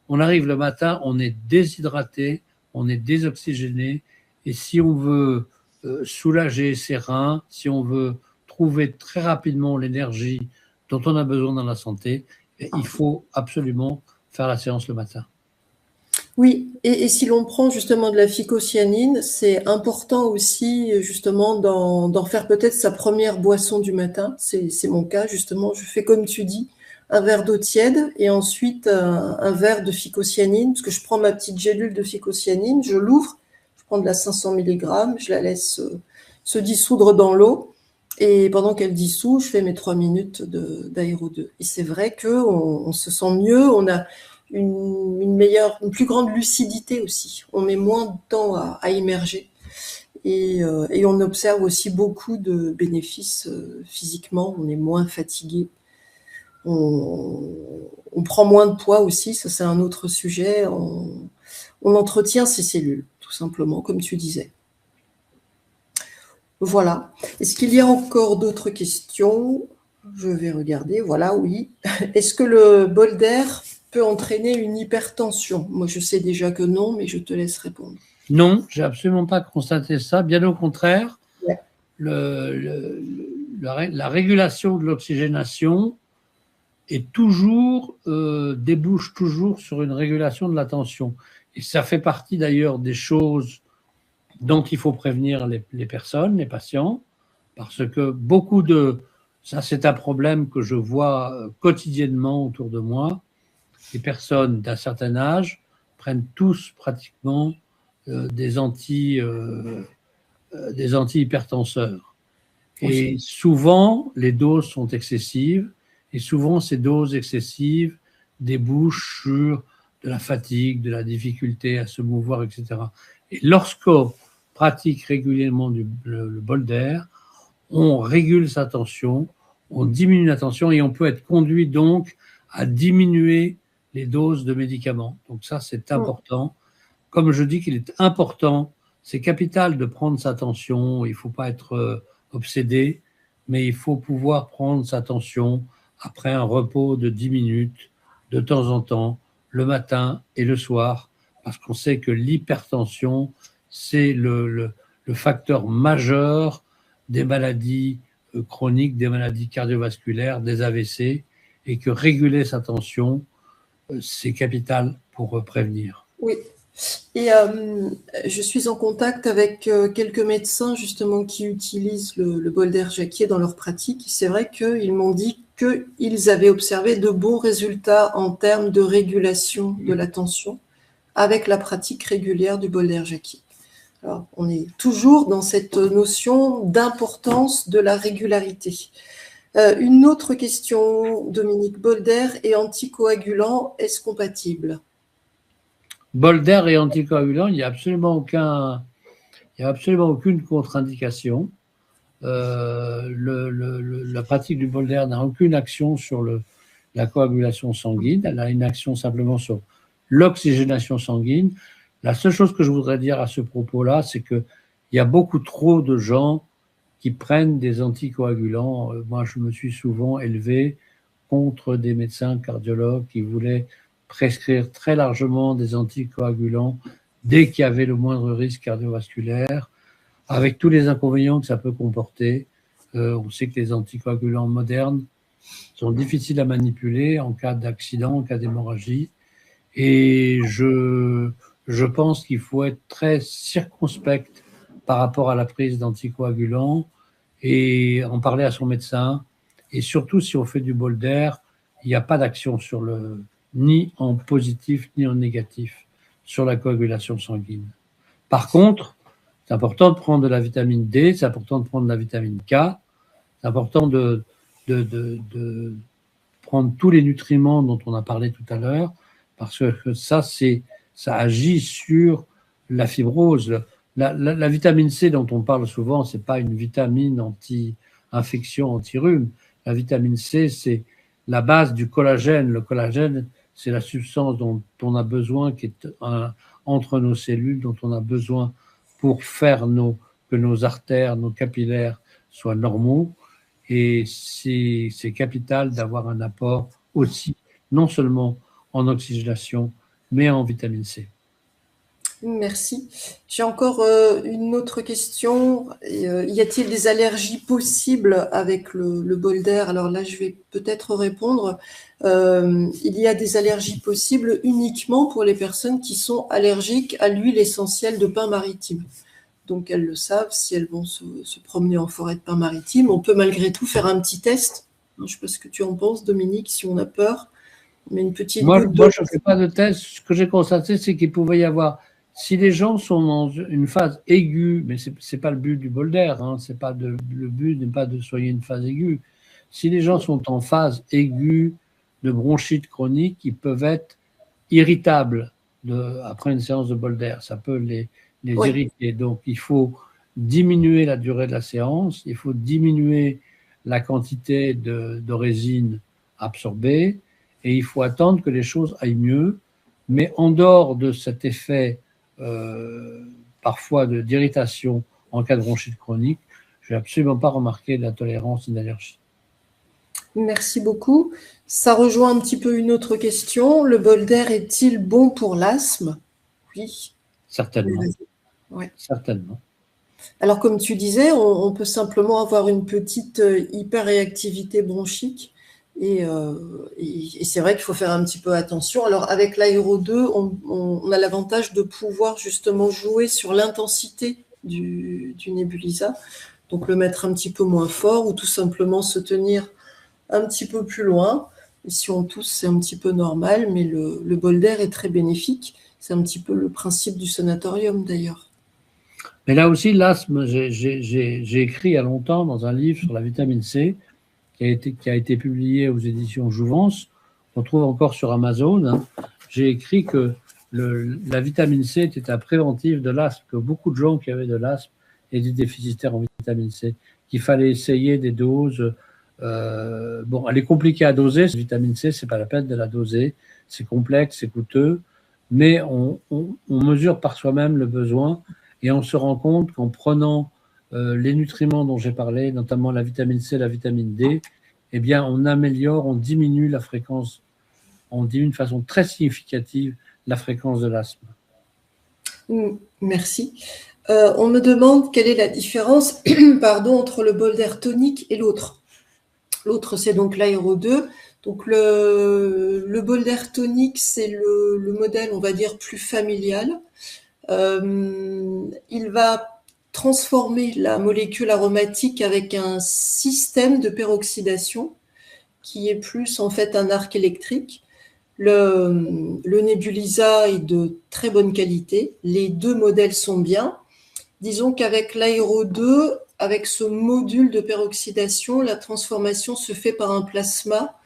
On arrive le matin, on est déshydraté, on est désoxygéné, et si on veut soulager ses reins, si on veut trouver très rapidement l'énergie dont on a besoin dans la santé, il faut absolument faire la séance le matin. Oui, et si l'on prend justement de la phycocyanine, c'est important aussi justement d'en faire peut-être sa première boisson du matin. C'est mon cas justement. Je fais comme tu dis, un verre d'eau tiède et ensuite un verre de phycocyanine, parce que je prends ma petite gélule de phycocyanine, je l'ouvre, je prendre la 500 mg, je la laisse se dissoudre dans l'eau. Et pendant qu'elle dissout, je fais mes 3 minutes d'aéro 2. Et c'est vrai qu'on se sent mieux, on a une plus grande lucidité aussi. On met moins de temps à immerger. Et on observe aussi beaucoup de bénéfices physiquement. On est moins fatigué. On prend moins de poids aussi, ça c'est un autre sujet. On entretient ses cellules, tout simplement, comme tu disais. Voilà. Est-ce qu'il y a encore d'autres questions? Je vais regarder. Voilà, oui. Est-ce que le bol d'air peut entraîner une hypertension? Moi, je sais déjà que non, mais je te laisse répondre. Non, j'ai absolument pas constaté ça. Bien au contraire, Ouais. la régulation de l'oxygénation est toujours, débouche toujours sur une régulation de la tension. Et ça fait partie d'ailleurs des choses dont il faut prévenir les personnes, les patients, parce que beaucoup ça c'est un problème que je vois quotidiennement autour de moi, les personnes d'un certain âge prennent tous pratiquement des antihypertenseurs. Et souvent, les doses sont excessives, et souvent, ces doses excessives débouchent sur de la fatigue, de la difficulté à se mouvoir, etc. Et lorsqu'on pratique régulièrement le bol d'air, on régule sa tension, on diminue la tension et on peut être conduit donc à diminuer les doses de médicaments. Donc ça, c'est important. Comme je dis qu'il est important, c'est capital de prendre sa tension, il ne faut pas être obsédé, mais il faut pouvoir prendre sa tension après un repos de 10 minutes, de temps en temps, le matin et le soir, parce qu'on sait que l'hypertension, c'est le facteur majeur des maladies chroniques, des maladies cardiovasculaires, des AVC, et que réguler sa tension, c'est capital pour prévenir. Oui. Et je suis en contact avec quelques médecins justement qui utilisent le bol d'air Jacquier dans leur pratique. C'est vrai qu'ils m'ont dit qu'ils avaient observé de bons résultats en termes de régulation de la tension avec la pratique régulière du bol d'air Jacquier. Alors, on est toujours dans cette notion d'importance de la régularité. Une autre question, Dominique. Bol d'air et anticoagulant, est-ce compatible? Bol d'air et anticoagulant, il n'y a absolument aucune contre-indication. La pratique du bol d'air n'a aucune action sur la coagulation sanguine, elle a une action simplement sur l'oxygénation sanguine. La seule chose que je voudrais dire à ce propos-là, c'est qu'il y a beaucoup trop de gens qui prennent des anticoagulants. Moi, je me suis souvent élevé contre des médecins cardiologues qui voulaient prescrire très largement des anticoagulants dès qu'il y avait le moindre risque cardiovasculaire, avec tous les inconvénients que ça peut comporter. On sait que les anticoagulants modernes sont difficiles à manipuler en cas d'accident, en cas d'hémorragie. Et je pense qu'il faut être très circonspect par rapport à la prise d'anticoagulants et en parler à son médecin. Et surtout, si on fait du bol d'air, il n'y a pas d'action ni en positif ni en négatif sur la coagulation sanguine. Par contre, c'est important de prendre de la vitamine D, c'est important de prendre de la vitamine K, c'est important de prendre tous les nutriments dont on a parlé tout à l'heure, parce que ça agit sur la fibrose. La vitamine C dont on parle souvent, c'est pas une vitamine anti-infection, anti-rhume. La vitamine C, c'est la base du collagène. Le collagène, c'est la substance dont on a besoin, qui est entre nos cellules, dont on a besoin pour faire que nos artères, nos capillaires soient normaux. Et c'est capital d'avoir un apport aussi, non seulement en oxygénation, mais en vitamine C. Merci. J'ai encore une autre question. Y a-t-il des allergies possibles avec le bol d'air? Alors là, je vais peut-être répondre. Il y a des allergies possibles uniquement pour les personnes qui sont allergiques à l'huile essentielle de pin maritime. Donc elles le savent, si elles vont se promener en forêt de pin maritime, on peut malgré tout faire un petit test. Je ne sais pas ce que tu en penses, Dominique, si on a peur. On met une petite Moi, goutte je ne fais pas de test. Ce que j'ai constaté, c'est qu'il pouvait y avoir Si les gens sont dans une phase aiguë, mais c'est pas le but du bol d'air, hein, le but n'est pas de soigner une phase aiguë. Si les gens sont en phase aiguë de bronchite chronique, ils peuvent être irritables après une séance de bol d'air. Ça peut les Oui. irriter. Donc, il faut diminuer la durée de la séance, il faut diminuer la quantité de résine absorbée et il faut attendre que les choses aillent mieux. Mais en dehors de cet effet parfois d'irritation en cas de bronchite chronique, je n'ai absolument pas remarqué d'intolérance ni d'allergie. Merci beaucoup. Ça rejoint un petit peu une autre question. Le bol d'air est-il bon pour l'asthme? Oui. Certainement. Ouais. Certainement. Alors, comme tu disais, on peut simplement avoir une petite hyperréactivité bronchique. Et c'est vrai qu'il faut faire un petit peu attention. Alors, avec l'aéro 2, on a l'avantage de pouvoir justement jouer sur l'intensité du Nebuliza. Donc, le mettre un petit peu moins fort ou tout simplement se tenir un petit peu plus loin. Et si on tousse, c'est un petit peu normal, mais le bol d'air est très bénéfique. C'est un petit peu le principe du sanatorium d'ailleurs. Mais là aussi, l'asthme, j'ai écrit il y a longtemps dans un livre sur la vitamine C qui a été publié aux éditions Jouvence, on trouve encore sur Amazon. Hein. J'ai écrit que la vitamine C était un préventif de l'asthme, que beaucoup de gens qui avaient de l'asthme étaient déficitaires en vitamine C, qu'il fallait essayer des doses. Bon, elle est compliquée à doser, cette vitamine C, c'est pas la peine de la doser, c'est complexe, c'est coûteux, mais on mesure par soi-même le besoin et on se rend compte qu'en prenant les nutriments dont j'ai parlé, notamment la vitamine C, la vitamine D, eh bien, on améliore, on diminue la fréquence, on diminue de façon très significative la fréquence de l'asthme. Merci. On me demande quelle est la différence pardon, entre le bol d'air tonique et l'autre. L'autre, c'est donc l'aéro 2. Donc, le bol d'air tonique, c'est le modèle, on va dire, plus familial. Il va transformer la molécule aromatique avec un système de peroxydation qui est plus en fait un arc électrique. Le Nebuliza est de très bonne qualité. Les deux modèles sont bien. Disons qu'avec l'aéro 2, avec ce module de peroxydation, la transformation se fait par un plasma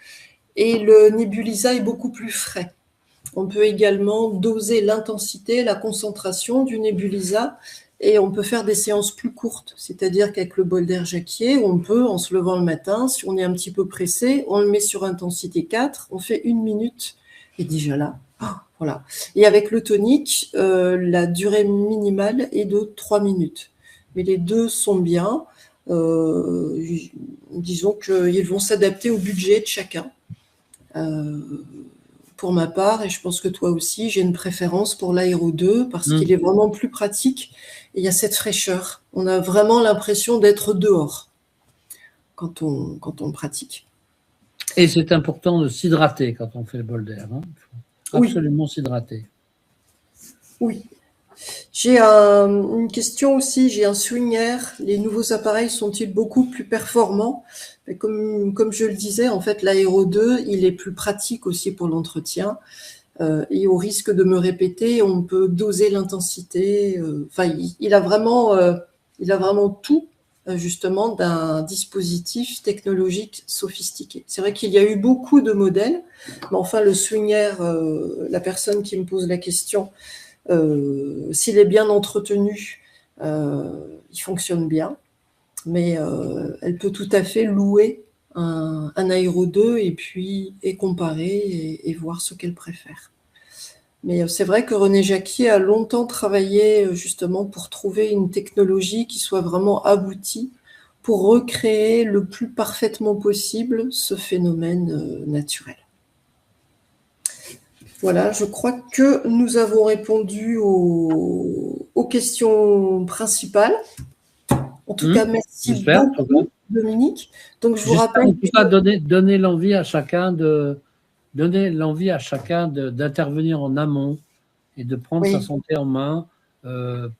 et le Nebuliza est beaucoup plus frais. On peut également doser l'intensité, la concentration du Nebuliza et on peut faire des séances plus courtes. C'est-à-dire qu'avec le bol d'air Jacquier, on peut, en se levant le matin, si on est un petit peu pressé, on le met sur intensité 4, on fait 1 minute et déjà là, voilà. Et avec le tonique, la durée minimale est de 3 minutes. Mais les deux sont bien. Disons qu'ils vont s'adapter au budget de chacun. Pour ma part, et je pense que toi aussi, j'ai une préférence pour l'aéro 2 parce qu'il est vraiment plus pratique et il y a cette fraîcheur. On a vraiment l'impression d'être dehors quand on pratique. Et c'est important de s'hydrater quand on fait le bol d'air. Hein. Il faut absolument s'hydrater. Oui. J'ai une question aussi, j'ai un swing air. Les nouveaux appareils sont-ils beaucoup plus performants? Comme je le disais, en fait, l'aéro 2, il est plus pratique aussi pour l'entretien. Et au risque de me répéter, on peut doser l'intensité. Enfin, il a vraiment tout, justement, d'un dispositif technologique sophistiqué. C'est vrai qu'il y a eu beaucoup de modèles, mais enfin, le swing air, la personne qui me pose la question, s'il est bien entretenu, il fonctionne bien, mais elle peut tout à fait louer un aéro 2 et comparer et voir ce qu'elle préfère. Mais c'est vrai que René Jacquier a longtemps travaillé justement pour trouver une technologie qui soit vraiment aboutie pour recréer le plus parfaitement possible ce phénomène naturel. Voilà, je crois que nous avons répondu aux questions principales. En tout cas, merci beaucoup, Dominique. Donc, je vous rappelle. En tout cas, donner l'envie à chacun d'intervenir en amont et de prendre sa santé en main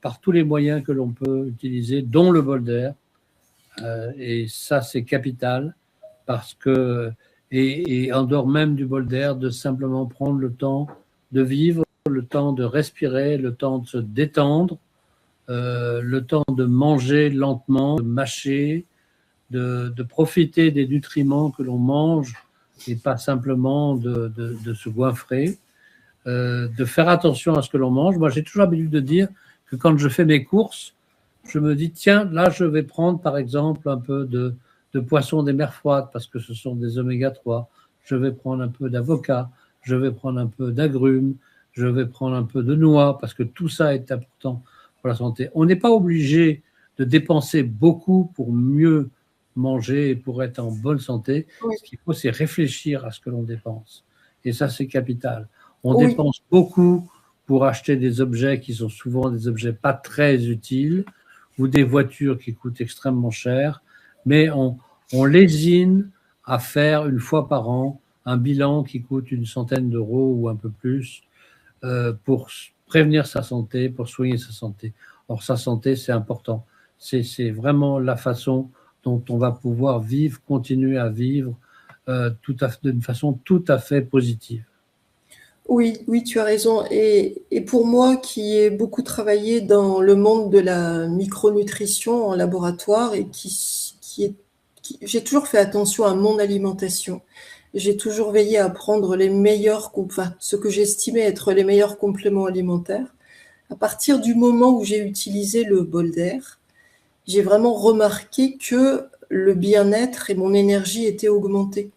par tous les moyens que l'on peut utiliser, dont le bol d'air. Et ça, c'est capital parce que, et en dehors même du bol d'air, de simplement prendre le temps de vivre le temps de respirer, le temps de se détendre, le temps de manger lentement, de mâcher, de profiter des nutriments que l'on mange et pas simplement de se goinfrer, de faire attention à ce que l'on mange. Moi, j'ai toujours l'habitude de dire que quand je fais mes courses, je me dis, tiens, là, je vais prendre, par exemple, un peu de poisson des mers froides parce que ce sont des oméga 3. Je vais prendre un peu d'avocat, je vais prendre un peu d'agrumes, je vais prendre un peu de noix parce que tout ça est important pour la santé. On n'est pas obligé de dépenser beaucoup pour mieux manger et pour être en bonne santé. Oui. Ce qu'il faut, c'est réfléchir à ce que l'on dépense. Et ça, c'est capital. On Oui. dépense beaucoup pour acheter des objets qui sont souvent des objets pas très utiles ou des voitures qui coûtent extrêmement cher, mais on lésine à faire une fois par an un bilan qui coûte une centaine d'euros ou un peu plus pour prévenir sa santé, pour soigner sa santé. Or, sa santé, c'est important. C'est vraiment la façon dont on va pouvoir vivre, continuer à vivre d'une façon tout à fait positive. Oui, oui, tu as raison. Et pour moi, qui ai beaucoup travaillé dans le monde de la micronutrition en laboratoire et j'ai toujours fait attention à mon alimentation. J'ai toujours veillé à prendre ce que j'estimais être les meilleurs compléments alimentaires. À partir du moment où j'ai utilisé le bol d'air, j'ai vraiment remarqué que le bien-être et mon énergie étaient augmentés.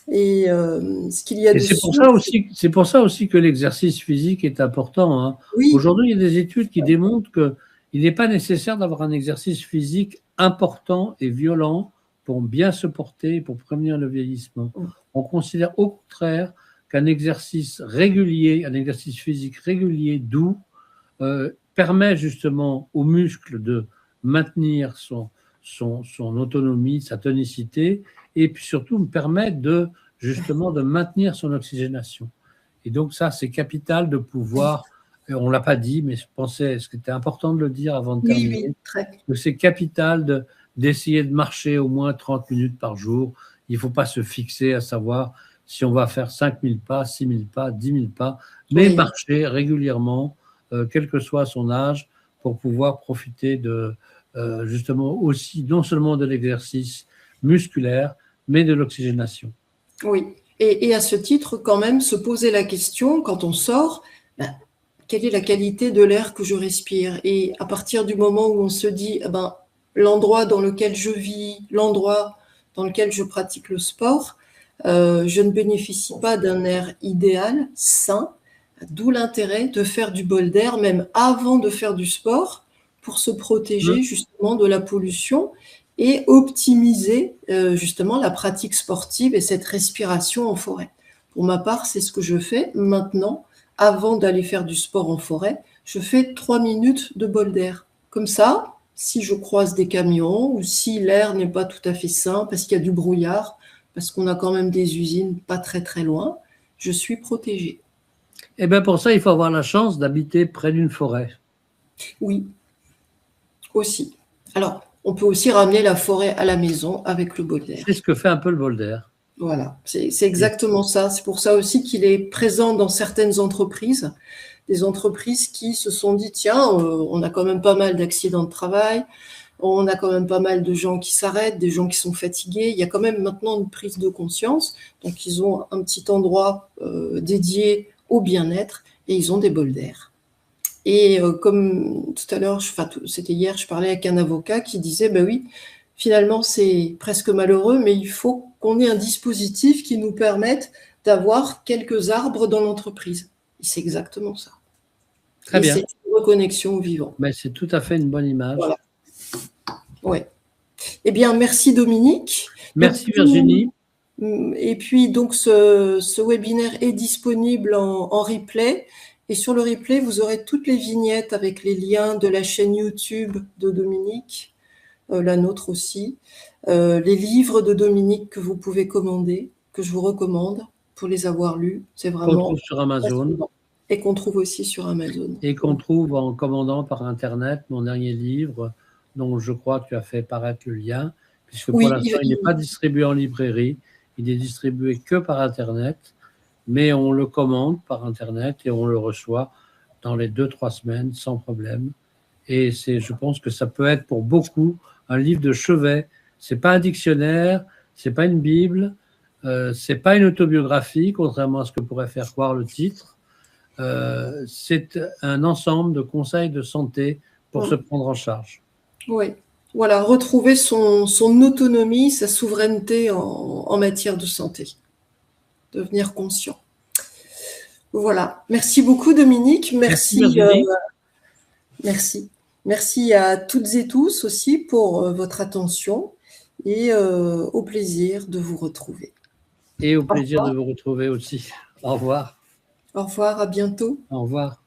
Et ce qu'il y a c'est pour ça aussi que l'exercice physique est important. Hein. Oui. Aujourd'hui, il y a des études qui démontrent qu'il n'est pas nécessaire d'avoir un exercice physique important et violent pour bien se porter, pour prévenir le vieillissement. On considère au contraire qu'un exercice régulier, un exercice physique régulier, doux, permet justement aux muscles de maintenir son autonomie, sa tonicité, et puis surtout permet justement de maintenir son oxygénation. Et donc ça, c'est capital de pouvoir, on ne l'a pas dit, mais je pensais, ce qui était important de le dire avant de terminer, que c'est capital d'essayer de marcher au moins 30 minutes par jour. Il ne faut pas se fixer à savoir si on va faire 5000 pas, 6000 pas, 10 000 pas, mais marcher régulièrement, quel que soit son âge, pour pouvoir profiter justement aussi, non seulement de l'exercice musculaire, mais de l'oxygénation. Oui, et à ce titre, quand même, se poser la question, quand on sort, quelle est la qualité de l'air que je respire? Et à partir du moment où on se dit, l'endroit dans lequel je vis, l'endroit dans lequel je pratique le sport, je ne bénéficie pas d'un air idéal, sain, d'où l'intérêt de faire du bol d'air, même avant de faire du sport, pour se protéger justement de la pollution et optimiser justement la pratique sportive et cette respiration en forêt. Pour ma part, c'est ce que je fais maintenant. Avant d'aller faire du sport en forêt, je fais 3 minutes de bol d'air. Comme ça, si je croise des camions ou si l'air n'est pas tout à fait sain parce qu'il y a du brouillard, parce qu'on a quand même des usines pas très très loin, je suis protégée. Et bien pour ça, il faut avoir la chance d'habiter près d'une forêt. Oui, aussi. Alors, on peut aussi ramener la forêt à la maison avec le bol d'air. C'est ce que fait un peu le bol d'air. Voilà, c'est exactement ça. C'est pour ça aussi qu'il est présent dans certaines entreprises, des entreprises qui se sont dit, tiens, on a quand même pas mal d'accidents de travail, on a quand même pas mal de gens qui s'arrêtent, des gens qui sont fatigués. Il y a quand même maintenant une prise de conscience. Donc, ils ont un petit endroit dédié au bien-être et ils ont des bols d'air. Et comme tout à l'heure, c'était hier, je parlais avec un avocat qui disait, oui, finalement, c'est presque malheureux, mais il faut qu'on ait un dispositif qui nous permette d'avoir quelques arbres dans l'entreprise. Et c'est exactement ça. Très bien. C'est une reconnexion au vivant. Mais c'est tout à fait une bonne image. Voilà. Ouais. Eh bien, merci Dominique. Merci Virginie. Et puis, donc, ce webinaire est disponible en replay. Et sur le replay, vous aurez toutes les vignettes avec les liens de la chaîne YouTube de Dominique, la nôtre aussi, les livres de Dominique que vous pouvez commander, que je vous recommande pour les avoir lus. C'est vraiment. Qu'on trouve sur Amazon. Et qu'on trouve aussi sur Amazon. Et qu'on trouve en commandant par Internet mon dernier livre, dont je crois que tu as fait paraître le lien, puisque pour l'instant, il n'est pas distribué en librairie, il est distribué que par Internet. mais on le commande par Internet et on le reçoit dans les 2-3 semaines sans problème. Et je pense que ça peut être pour beaucoup un livre de chevet. C'est pas un dictionnaire, c'est pas une Bible, c'est pas une autobiographie, contrairement à ce que pourrait faire croire le titre. C'est un ensemble de conseils de santé pour se prendre en charge. Oui, voilà, retrouver son autonomie, sa souveraineté en matière de santé, devenir conscient. Voilà, merci beaucoup Dominique, merci. Merci à toutes et tous aussi pour votre attention et au plaisir de vous retrouver. Et au plaisir de vous retrouver aussi. Au revoir. Au revoir, à bientôt. Au revoir.